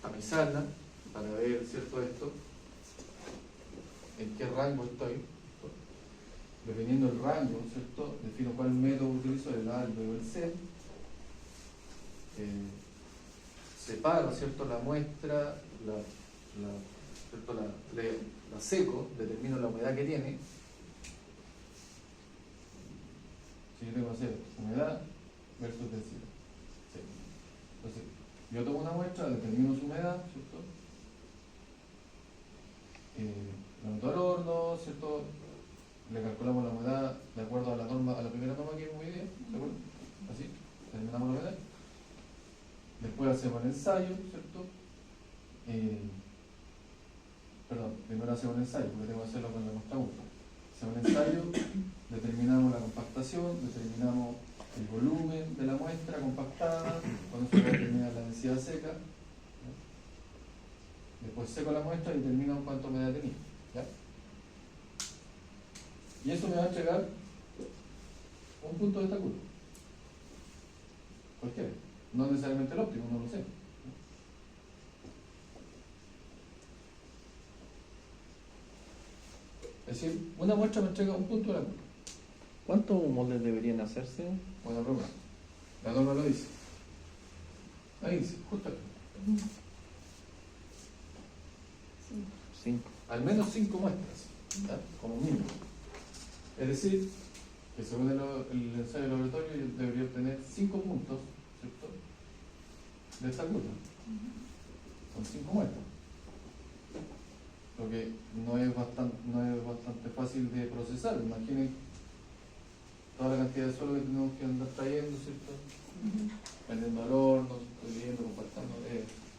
S3: tamizarla para ver, ¿cierto?, esto, en qué rango estoy, ¿cierto? Dependiendo del rango, ¿cierto?, defino cuál método utilizo, el A, el B o el C. Separo, ¿cierto?, la muestra, ¿cierto?, la seco, determino la humedad que tiene. Si yo tengo que hacer humedad versus densidad. Sí. Entonces, yo tomo una muestra, determino su humedad, ¿cierto? La meto al horno, ¿cierto? Le calculamos la humedad de acuerdo a la norma, a la primera norma que vimos hoy día, ¿de acuerdo? Así, determinamos la humedad. Después hacemos el ensayo, ¿cierto? Perdón, primero hacemos el ensayo, porque tengo que hacerlo con la muestra 1. Hacemos el ensayo, determinamos la compactación, determinamos el volumen de la muestra compactada, con eso se determina la densidad seca. después seco la muestra y determino cuánta humedad tenía. ¿Ya? Y eso me va a entregar un punto de esta curva. Cualquiera. No necesariamente el óptimo, no lo sé. Es decir, una muestra me entrega un punto de la curva.
S2: ¿Cuántos moldes deberían hacerse?
S3: Buena pregunta. La norma lo dice. Ahí dice, justo aquí.
S2: 5.
S3: Al menos 5 muestras, ¿ya? Como mínimo. Es decir, que según el ensayo de laboratorio yo debería obtener 5 puntos, ¿cierto?, de esta curva. Son 5 muestras. Lo que no es bastante fácil de procesar. Imaginen toda la cantidad de suelo que tenemos que andar trayendo, ¿cierto? Vendiendo al horno, viviendo, compartiendo,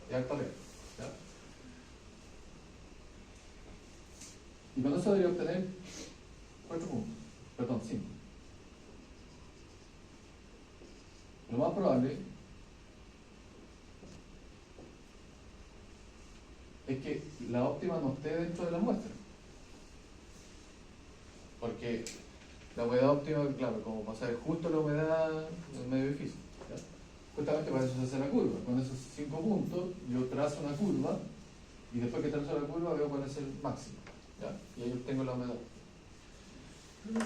S3: de alta red. ¿Ya? Y con eso debería obtener 4 puntos, perdón, 5. Lo más probable es que la óptima no esté dentro de la muestra. Porque la humedad óptima, claro, como pasar justo la humedad es medio difícil. ¿Ya? Justamente para eso se hace la curva. Con esos 5 puntos yo trazo una curva y después que trazo la curva veo cuál es el máximo. ¿Ya? Y ahí obtengo la humedad.
S5: Una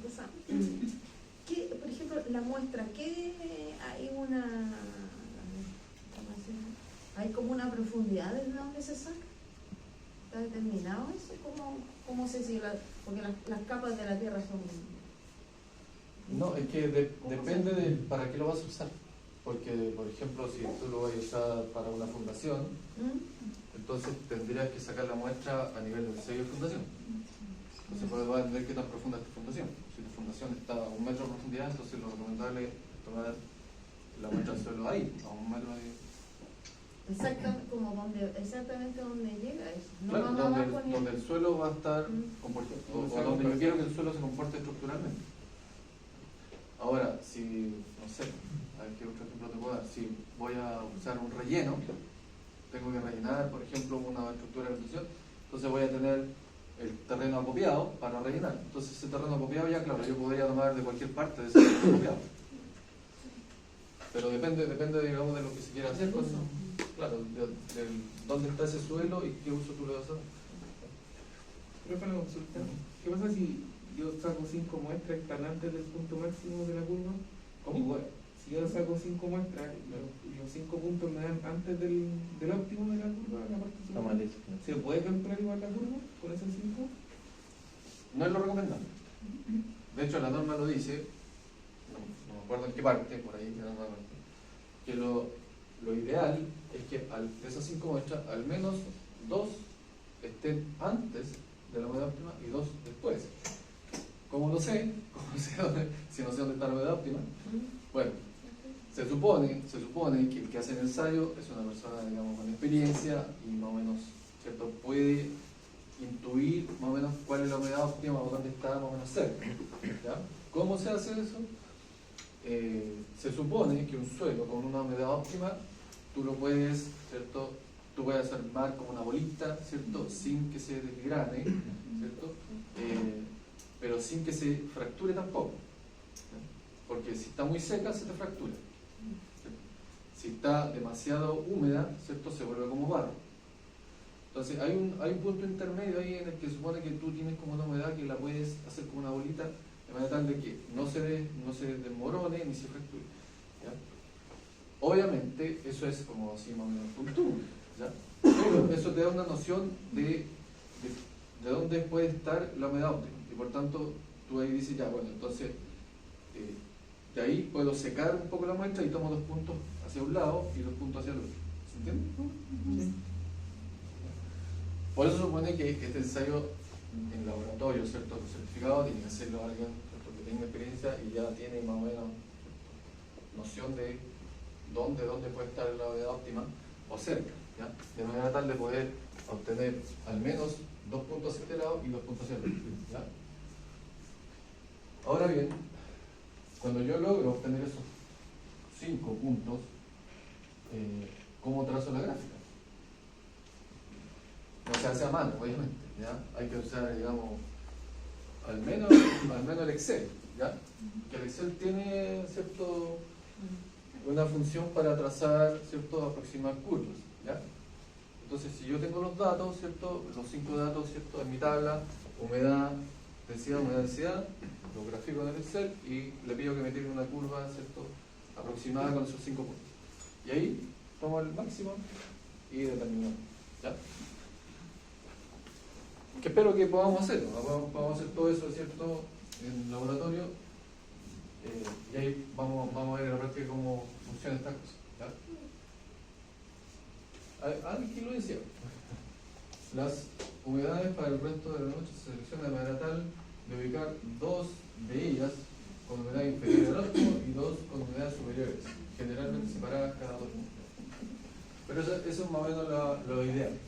S5: cosa. ¿Qué, por ejemplo, la muestra, ¿qué hay hay como una profundidad desde donde se saca? ¿Está determinado eso? ¿Cómo se sigue? Porque las capas de la Tierra son...
S3: No, es que depende de para qué lo vas a usar. Porque, por ejemplo, si tú lo vas a usar para una fundación, entonces tendrías que sacar la muestra a nivel del sello de fundación. Entonces vas a entender qué tan profunda es tu fundación. Si tu fundación está a 1 metro de profundidad, entonces lo recomendable es tomar la muestra del suelo ahí, a 1 metro de...
S5: Exactamente donde llega eso. No
S3: Claro,
S5: más abajo ni
S3: donde el suelo va a estar comportado, o donde yo quiero que el suelo se comporte estructuralmente. Ahora, si, no sé, a ver qué otro ejemplo te puedo dar. Si voy a usar un relleno, tengo que rellenar, por ejemplo, una estructura de construcción, entonces voy a tener el terreno acopiado para rellenar. Entonces ese terreno acopiado ya, claro, yo podría tomar de cualquier parte de ese terreno acopiado. Pero depende, digamos, de lo que se quiera hacer con, claro, de dónde está ese suelo y qué uso tú le vas a dar.
S6: Pero para consultar, ¿qué pasa si yo saco 5 muestras que están antes del punto máximo de la curva?
S3: ¿Cómo?
S6: Igual, si yo saco 5 muestras y los 5 puntos me dan antes del óptimo de la curva, la parte
S2: Está
S6: superior,
S2: mal hecho.
S6: ¿se puede calcular igual la curva con esos 5?
S3: No es lo recomendable. De hecho, la norma lo dice, no me acuerdo en qué parte, por ahí, que lo ideal es que de esas 5 muestras, al menos 2 estén antes de la humedad óptima y 2 después. ¿Cómo lo sé? Si no sé dónde está la humedad óptima. Bueno, se supone que el que hace el ensayo es una persona, digamos, con experiencia y más o menos, ¿cierto?, puede intuir más o menos cuál es la humedad óptima o dónde está más o menos cerca. ¿Ya? ¿Cómo se hace eso? Se supone que un suelo con una humedad óptima tú lo puedes, ¿cierto?, tú puedes armar como una bolita, ¿cierto?, sin que se desgrane, ¿cierto?, pero sin que se fracture tampoco, ¿ya? Porque si está muy seca se te fractura, ¿cierto? Si está demasiado húmeda, ¿cierto?, se vuelve como barro. Entonces hay un punto intermedio ahí en el que supone que tú tienes como una humedad que la puedes hacer como una bolita de manera tal de que no se desmorone ni se fracture, ¿ya? Obviamente eso es como así más o menos puntual, ¿ya? Pero eso te da una noción de dónde puede estar la humedad óptima y por tanto tú ahí dices ya, bueno, entonces de ahí puedo secar un poco la muestra y tomo 2 puntos hacia un lado y 2 puntos hacia el otro. ¿Se entiende? Sí. Por eso supone que este ensayo en laboratorio, ¿cierto?, certificado, tiene que hacerlo alguien, ¿cierto?, que tenga experiencia y ya tiene más o menos noción de dónde puede estar la humedad óptima o cerca, ¿ya? De manera tal de poder obtener al menos 2 puntos hacia este lado y 2 puntos hacia el otro, ¿ya? Ahora bien, cuando yo logro obtener esos 5 puntos, ¿cómo trazo la gráfica? no se hace a mano, obviamente, ¿ya? Hay que usar, digamos, al menos el Excel, ¿ya? Que el Excel tiene, ¿cierto?, una función para trazar, ¿cierto?, aproximar curvas, ¿ya? Entonces, si yo tengo los datos, ¿cierto?, los 5 datos, ¿cierto?, en mi tabla, humedad, densidad, los grafico en el Excel y le pido que me tire una curva, ¿cierto?, aproximada con esos 5 puntos. Y ahí tomo el máximo y determinamos, ¿ya? Que espero que podamos hacerlo, ¿no? Podamos hacer todo eso, ¿cierto?, en laboratorio, y ahí vamos a ver en la práctica cómo funciona esta cosa, ¿ya? Aquí lo decía. Las humedades para el resto de la noche se seleccionan de manera tal de ubicar 2 de ellas con humedad inferior al óptimo y 2 con humedades superiores, generalmente separadas cada 2 minutos. Pero eso es más o menos lo ideal.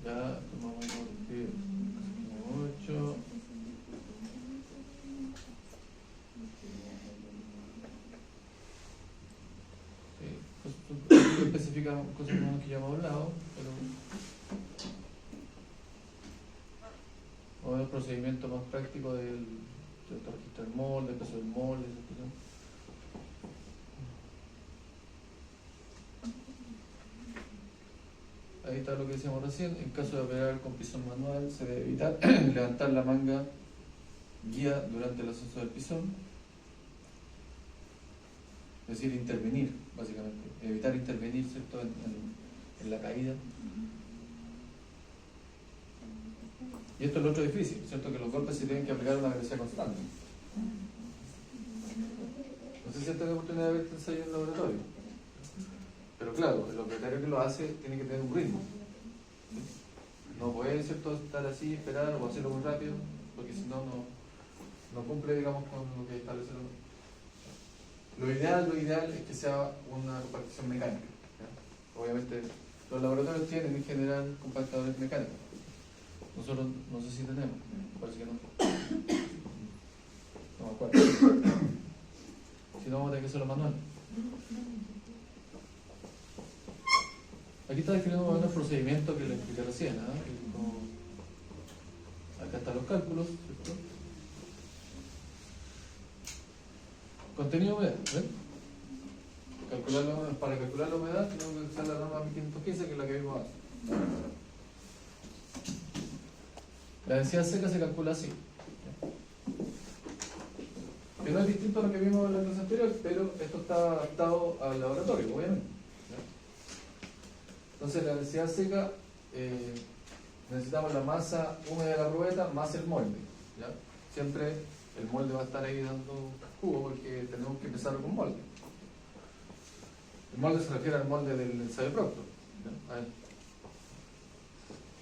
S3: Ya tomamos 8. Sí, especifica cosas que ya hemos hablado, pero vamos a ver el procedimiento más práctico del registro del molde, el peso del molde, etc. Ahí está lo que decíamos recién. En caso de operar con pisón manual, se debe evitar levantar la manga guía durante el ascenso del pisón. Es decir, intervenir, básicamente. Evitar intervenir, ¿cierto?, en la caída. Y esto es lo otro difícil, ¿cierto?, que los golpes se tienen que aplicar a una velocidad constante. No sé si esta es la oportunidad de ver este ensayo en el laboratorio. Pero claro, el operario que lo hace tiene que tener un ritmo. No puede, ¿cierto?, estar así, esperar o hacerlo muy rápido, porque si no, no cumple, digamos, con lo que establece la norma. Lo ideal es que sea una compactación mecánica, ¿ya? Obviamente, los laboratorios tienen en general compactadores mecánicos. Nosotros no sé si tenemos, parece que no. No me acuerdo. Si no, vamos a tener que hacerlo manual. Aquí está definido el procedimiento que le expliqué recién, ¿eh? Acá están los cálculos, ¿cierto? Contenido de humedad, ¿ven? Para calcular la humedad tenemos que usar la norma 1515, que es la que vimos antes. La densidad seca se calcula así, que no es distinto a lo que vimos en la clase anterior, pero esto está adaptado al laboratorio, obviamente. Entonces la densidad seca, necesitamos la masa húmeda de la probeta más el molde, ¿ya? Siempre el molde va a estar ahí dando jugo porque tenemos que empezar con molde. El molde se refiere al molde del ensayo Proctor, ¿ya?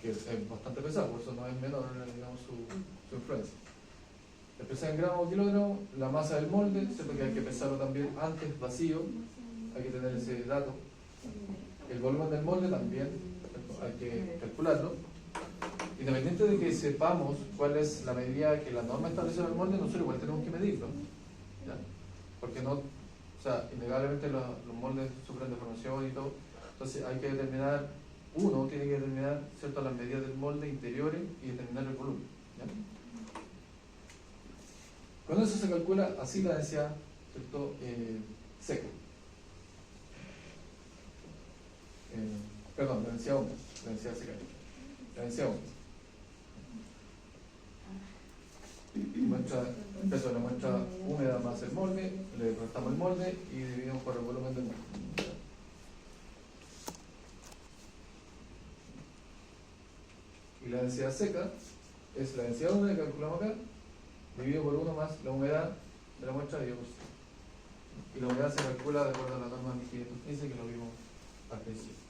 S3: Que es bastante pesado, por eso no es menor, digamos, su influencia. El pesar en gramos o kilogramos, la masa del molde, siempre que hay que pesarlo también antes, vacío, hay que tener ese dato. El volumen del molde también, hay que calcularlo. Independiente de que sepamos cuál es la medida que la norma establece en el molde, nosotros igual tenemos que medirlo, ¿ya? Porque no, o sea, innegablemente los moldes sufren deformación y todo, entonces hay que determinar, uno tiene que determinar, ¿cierto?, las medidas del molde interiores y determinar el volumen, ¿ya? Con eso se calcula así la densidad, ¿cierto?, seca. Perdón, la densidad húmeda, la densidad seca. La densidad húmeda. El peso de la muestra húmeda más el molde, le restamos el molde y dividimos por el volumen del molde. Y la densidad seca es la densidad húmeda que calculamos acá, dividido por 1 más la humedad de la muestra dividido por 100. Y la humedad se calcula de acuerdo a la norma 1515 que lo vimos al principio.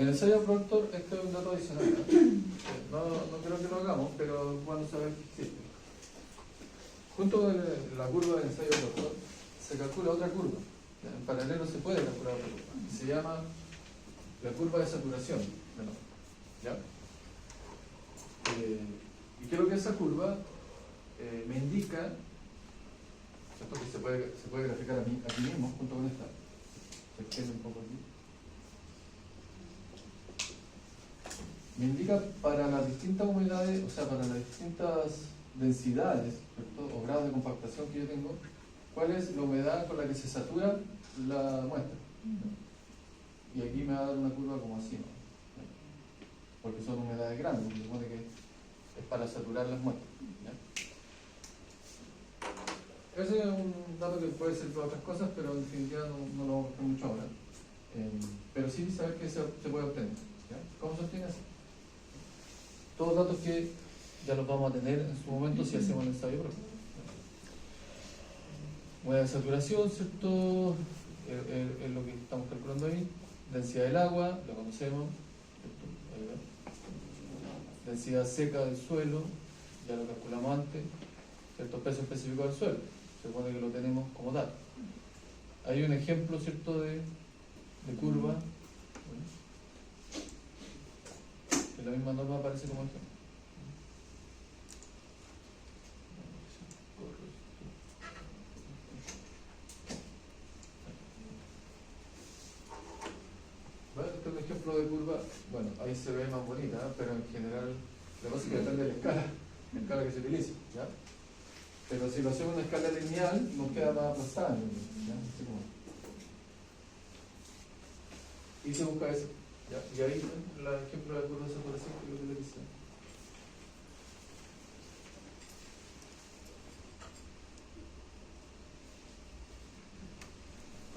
S3: En el ensayo Proctor, este es un dato adicional. No creo que lo hagamos, pero es bueno saber que existe. Junto con la curva del ensayo Proctor, se calcula otra curva. En paralelo se puede calcular otra curva. Se llama la curva de saturación. ¿Ya? Y creo que esa curva me indica, ¿cierto? Que se puede graficar aquí mismo, junto con esta. Se extiende un poco aquí. Me indica para las distintas humedades, o sea, para las distintas densidades, ¿cierto? O grados de compactación que yo tengo, cuál es la humedad con la que se satura la muestra. Y aquí me va a dar una curva como así, ¿no? Porque son humedades grandes, porque se supone que es para saturar las muestras. ¿Ya? Ese es un dato que puede ser para otras cosas, pero en definitiva no lo vamos a buscar mucho ahora. Pero sí saber que se puede obtener. ¿Ya? ¿Cómo se obtiene así? Todos datos que ya los vamos a tener en su momento si hacemos el ensayo propio. Humedad de saturación, ¿cierto? Es lo que estamos calculando ahí. Densidad del agua, lo conocemos. Ahí va. Densidad seca del suelo, ya lo calculamos antes. ¿Cierto? Peso específico del suelo, se supone que lo tenemos como dato. Hay un ejemplo, ¿cierto?, de curva. En la misma norma aparece como ejemplo. Bueno, este es un ejemplo de curva. Bueno, ahí se ve más bonita, ¿eh? Pero en general, lo que pasa es que depende de la escala que se utilice, ¿ya? Pero si lo hacemos en una escala lineal, nos queda más aplastada, ¿ya? Así como. Y se busca eso. ¿Ya? Y ahí el ejemplo de la curva de saturación que es lo que le dice.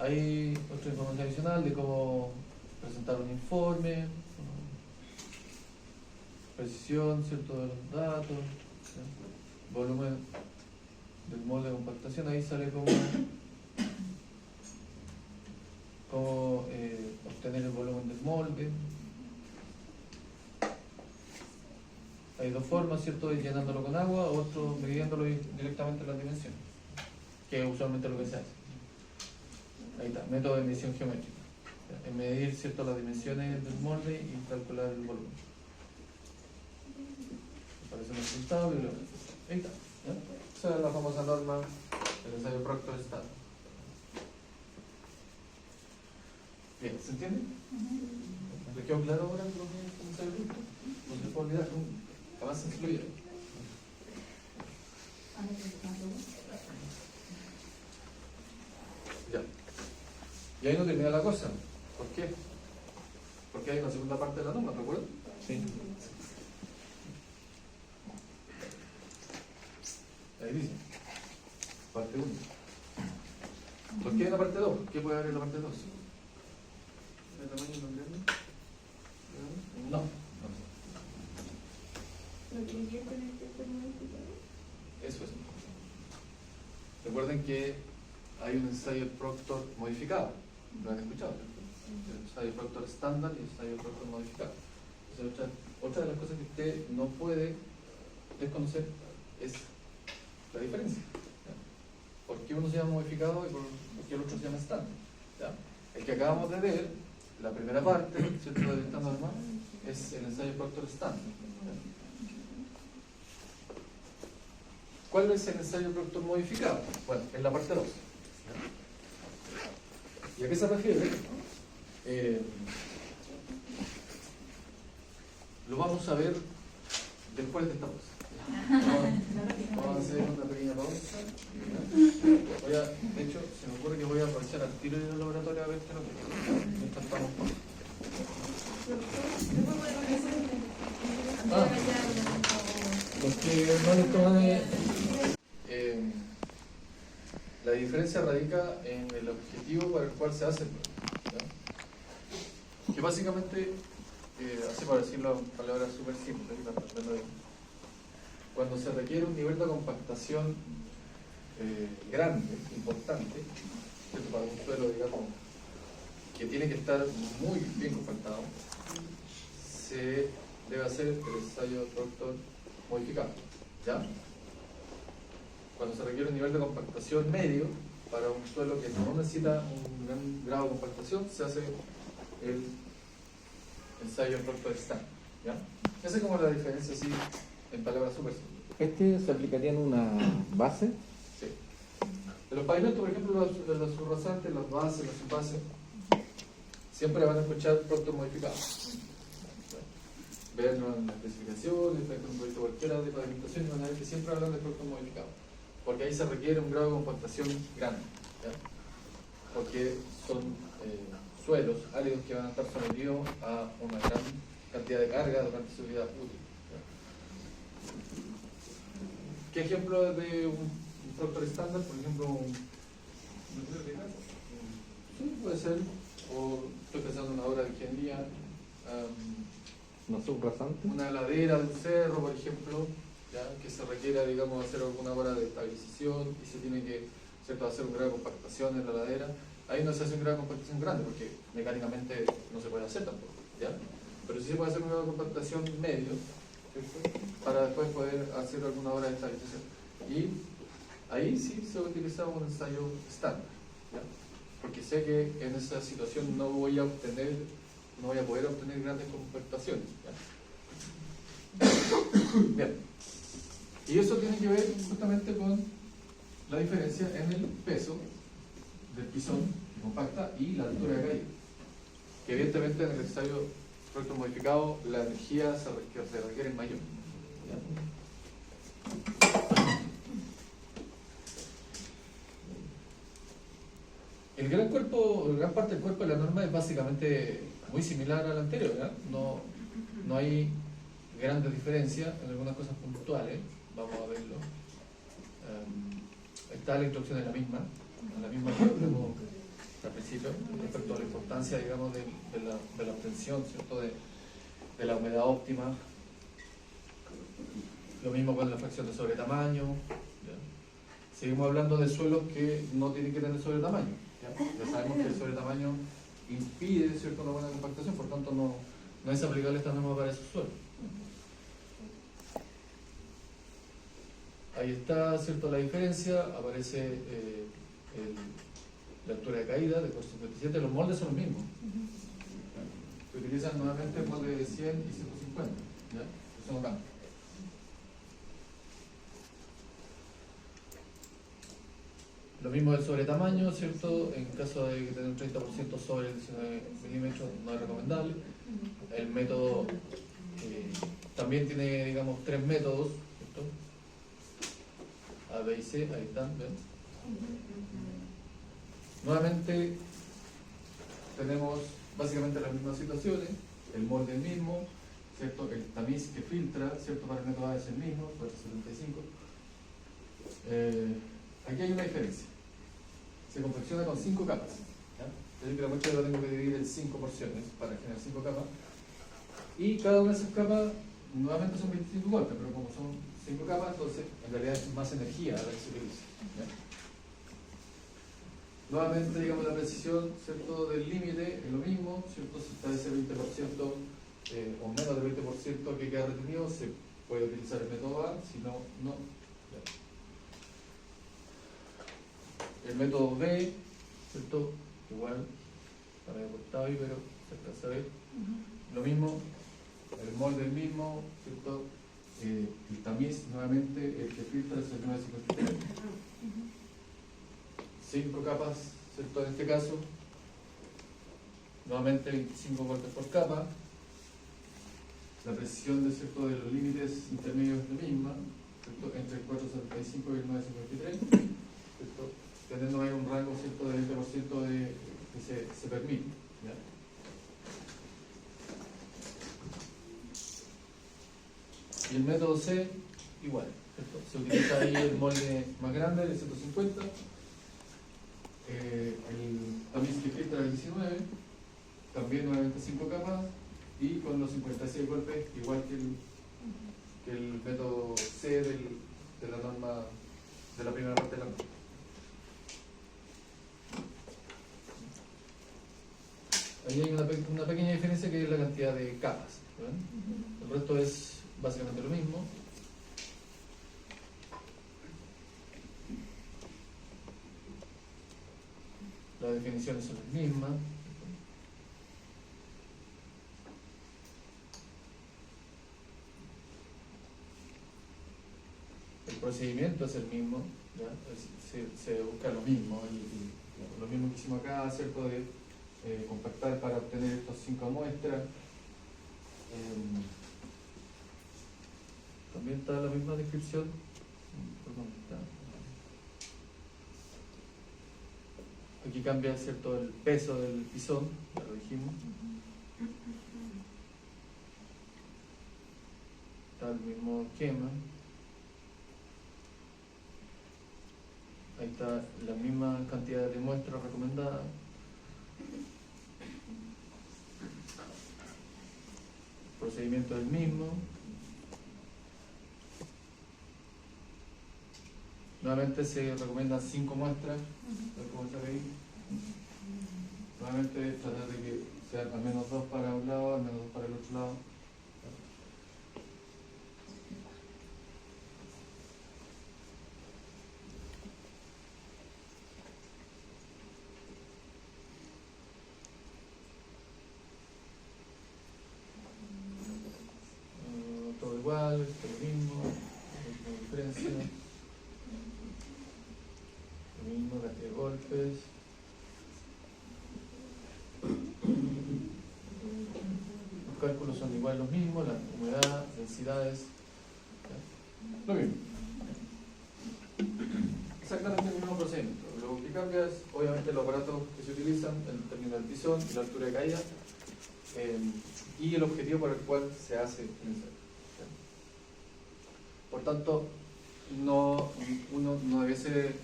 S3: Hay otra información adicional de cómo presentar un informe, precisión, ¿cierto?, de los datos, ¿ya? Volumen del molde de compactación, ahí sale cómo obtener el volumen del molde. Hay dos formas, ¿cierto?, de llenándolo con agua, otro midiéndolo directamente en las dimensiones, que es usualmente lo que se hace. Ahí está, método de medición geométrica. Es medir, ¿cierto?, las dimensiones del molde y calcular el volumen. Aparece el resultado y ahí está. ¿Ya? Esa es la famosa norma del ensayo Proctor estándar. Bien, ¿se entiende? ¿Le quedó claro ahora lo que es el ensayo Proctor? No se puede olvidar, jamás se excluye. Ya. Y ahí no termina la cosa. ¿Por qué? Porque hay una segunda parte de la norma, ¿recuerdan?
S2: Sí.
S3: Ahí dice, parte 1. ¿Por qué en la parte 2? ¿Qué puede haber en la parte 2?
S6: ¿El tamaño más grande?
S3: No. Eso es. Recuerden que hay un ensayo Proctor modificado. ¿Lo han escuchado? El ensayo Proctor estándar y el ensayo Proctor modificado. Entonces, otra de las cosas que usted no puede desconocer es la diferencia. ¿Ya? ¿Por qué uno se llama modificado y por qué el otro se llama estándar? ¿Ya? El que acabamos de ver, la primera parte, ¿cierto?, de esta norma, es el ensayo Proctor estándar. ¿Ya? ¿Cuál es el ensayo Proctor modificado? Bueno, es la parte 2. ¿Y a qué se refiere? Lo vamos a ver después de esta pausa. Vamos a hacer una pequeña pausa. De hecho, se me ocurre que voy a aprovechar al tiro de ir al laboratorio a ver qué es lo que mientras estamos. Porque no les tomé. La diferencia radica en el objetivo para el cual se hace, ¿ya? Que básicamente, así para decirlo en palabras súper simples, para entenderlo bien, cuando se requiere un nivel de compactación grande, importante, para un suelo, digamos, que tiene que estar muy bien compactado, se debe hacer el ensayo Proctor modificado. ¿Ya? Cuando se requiere un nivel de compactación medio para un suelo que no necesita un gran grado de compactación, se hace el ensayo Proctor estándar. ¿Ya? Esa es como la diferencia así en palabras súper simples.
S2: ¿Este se aplicaría en una base?
S3: Sí. En los pavimentos, por ejemplo, los subrasantes, las bases, las subbases, siempre van a escuchar Proctor modificado. Vean en las especificaciones, vean un proyecto cualquiera de pavimentación y van a ver que siempre hablan de Proctor modificado. Porque ahí se requiere un grado de compactación grande. ¿Ya? Porque son suelos áridos que van a estar sometidos a una gran cantidad de carga durante su vida útil. ¿Ya? ¿Qué ejemplo de un Proctor estándar? Por ejemplo, sí, puede ser, o estoy pensando en una obra de ingeniería,
S2: ¿No subrasante?
S3: una ladera de un cerro, por ejemplo, ¿ya? Que se requiera, digamos, hacer alguna obra de estabilización y se tiene que, ¿cierto?, hacer un grado de compactación en la ladera. Ahí no se hace un grado de compactación grande porque mecánicamente no se puede hacer tampoco, ¿ya? Pero sí se puede hacer un grado de compactación medio, ¿cierto?, para después poder hacer alguna obra de estabilización. Y ahí sí se utiliza un ensayo estándar, ¿ya? Porque sé que en esa situación no voy a poder obtener grandes compactaciones, ¿ya? Bien. Y eso tiene que ver justamente con la diferencia en el peso del pisón que compacta y la altura de caída. Que evidentemente en el ensayo Proctor modificado la energía que se requiere es mayor, ¿ya? Gran parte del cuerpo de la norma es básicamente muy similar al anterior, ¿ya? No hay grandes diferencias en algunas cosas puntuales, vamos a verlo. Está la introducción en la misma que hablamos al principio, respecto a la importancia, digamos, de la obtención, ¿cierto?, de la humedad óptima. Lo mismo con la fracción de sobretamaño, ¿ya? Seguimos hablando de suelos que no tienen que tener sobretamaño, ¿ya? Ya sabemos que el sobretamaño impide, ¿cierto?, una buena compactación, por tanto no es aplicable esta norma para esos suelos. Ahí está, ¿cierto?, la diferencia, aparece la altura de caída de 457, los moldes son los mismos. Se utilizan nuevamente moldes de 100 y 150, ¿ya? Eso no cambia. Lo mismo del sobretamaño, ¿cierto? En caso de tener un 30% sobre el 19 milímetros no es recomendable. El método también tiene, digamos, 3 métodos, ¿cierto? A, B y C, ahí están, ¿ven? Nuevamente tenemos básicamente las mismas situaciones, el molde el mismo, ¿cierto? El tamiz que filtra, ¿cierto? Para el método A es el mismo, 475. Aquí hay una diferencia. Se confecciona con 5 capas. ¿Ya? Es decir, que la muestra la tengo que dividir en 5 porciones para generar 5 capas. Y cada una de esas capas, nuevamente son 25 golpes, pero como son 5 capas, entonces en realidad es más energía la que se utiliza. ¿Ya? Nuevamente, digamos, la precisión, ¿cierto?, del límite es lo mismo, ¿cierto? Si está ese 20% o menos del 20% que queda retenido, se puede utilizar el método A, si no, no. ¿Ya? El método B, ¿cierto? Igual, está medio cortado ahí, pero se alcanza a ver. Lo mismo, el molde el mismo, ¿cierto? El tamiz, nuevamente, el que filtra es el 953. 5 capas, ¿cierto? En este caso, nuevamente 25 golpes por capa. La precisión de, ¿cierto?, de los límites intermedios es la misma, ¿cierto?, entre el 475 y el 953, ¿cierto?, teniendo ahí un rango, ¿cierto?, del 20% que se permite. ¿Ya? Y el método C, igual, ¿cierto? Se utiliza ahí el molde más grande, el 150. El tamiz que filtra el 19, también nuevamente 5 capas y con los 56 golpes, igual que el método C de la norma, de la primera parte de la norma. Ahí hay una una pequeña diferencia que es la cantidad de capas. ¿Ven? El resto es básicamente lo mismo. Las definiciones son las mismas. El procedimiento es el mismo, ¿ya? Se busca lo mismo, lo mismo que hicimos acá, ¿cierto? De compactar para obtener estos 5 muestras. También está la misma descripción. Perdón, aquí cambia, ¿cierto?, el peso del pisón, ya lo dijimos. Está el mismo esquema. Ahí está la misma cantidad de muestras recomendadas. El procedimiento es el mismo. Nuevamente se recomiendan 5 muestras, como se ve ahí. Nuevamente tratar de que sean al menos 2 para un lado, al menos 2 para el otro lado. Todo igual, esto es lo mismo, no hay diferencia. Lo mismo, cantidad de golpes. Los cálculos son igual los mismos, la humedad, densidades, ¿ya? Lo mismo. Exactamente el mismo procedimiento. Lo que cambia es obviamente los aparatos que se utilizan, el término del pisón y la altura de caída, y el objetivo por el cual se hace el ensayo. Por tanto, uno no debe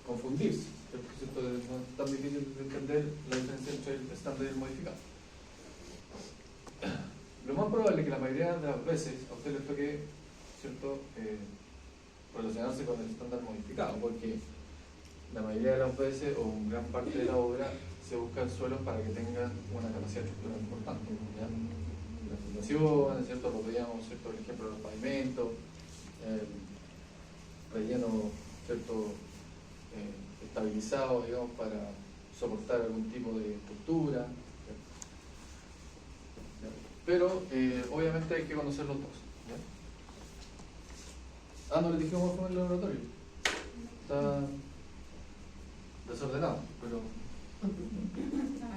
S3: confundirse, ¿cierto? No es tan difícil de entender la diferencia entre el estándar y el modificado. Lo más probable es que la mayoría de las veces a usted les toque, ¿cierto?, relacionarse con el estándar modificado, porque la mayoría de las veces, o en gran parte de la obra, se buscan suelos para que tengan una capacidad estructural importante, ¿ya? Las fundaciones, ¿cierto? Lo veíamos, ¿cierto?, el ejemplo de los pavimentos, relleno, ¿cierto?, estabilizado, digamos, para soportar algún tipo de estructura, ¿cierto? Pero obviamente hay que conocer los dos, ¿ya? No les dijimos cómo es el laboratorio. Está desordenado, pero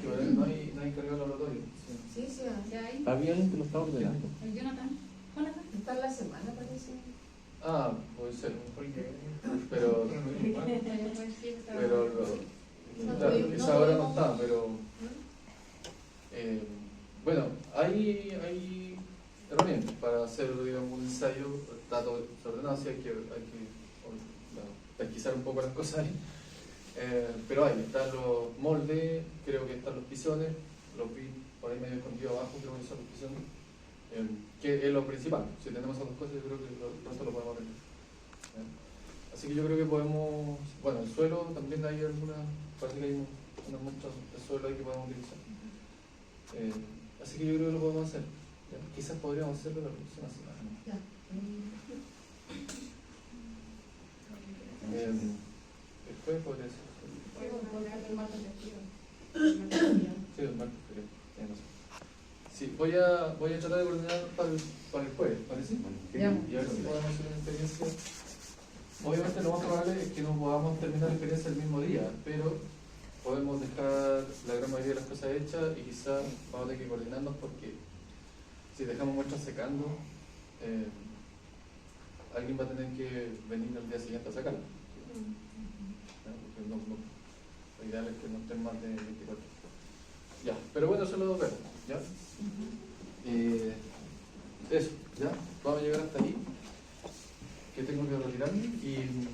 S3: que bueno, no hay encargado del laboratorio.
S5: Sí, sí,
S7: ¿Ya ahí?
S2: Había alguien que lo estaba ordenando.
S7: ¿El Jonathan? Hola.
S5: está en la semana, parece.
S3: Puede ser,
S6: Porque
S3: pero claro, esa hora no está, pero bueno, hay herramientas para hacer, digamos, un ensayo. Está todo desordenado, sí, hay que pesquisar un poco las cosas ahí, pero ahí están los moldes, creo que están los pisones, los vi por ahí medio escondidos abajo, creo que son los pisones, que es lo principal. Si tenemos esas dos cosas, yo creo que pronto lo podemos ver. Así que yo creo que podemos, bueno, el suelo también hay parece que hay unas muestras de suelo ahí que podemos utilizar. Así que yo creo que lo podemos hacer, ¿ya? Quizás podríamos hacerlo la próxima semana.
S5: Ya.
S3: Después podría ser.
S7: El martes festivo.
S3: Sí, el martes, creo. Sí, voy a tratar de coordinar para el jueves, ¿parece?
S5: Ya.
S3: Y a ver si podemos hacer una experiencia. Obviamente lo más probable es que no podamos terminar la experiencia el mismo día, pero podemos dejar la gran mayoría de las cosas hechas y quizás vamos a tener que coordinarnos, porque si dejamos muestras secando, alguien va a tener que venir al día siguiente a sacarlas. ¿Ya? Porque lo ideal es que no estén más de 24 horas. Ya, pero bueno, eso lo vemos, ¿ya? Eso, ¿ya? Vamos a llegar hasta ahí, que tengo que retirarme y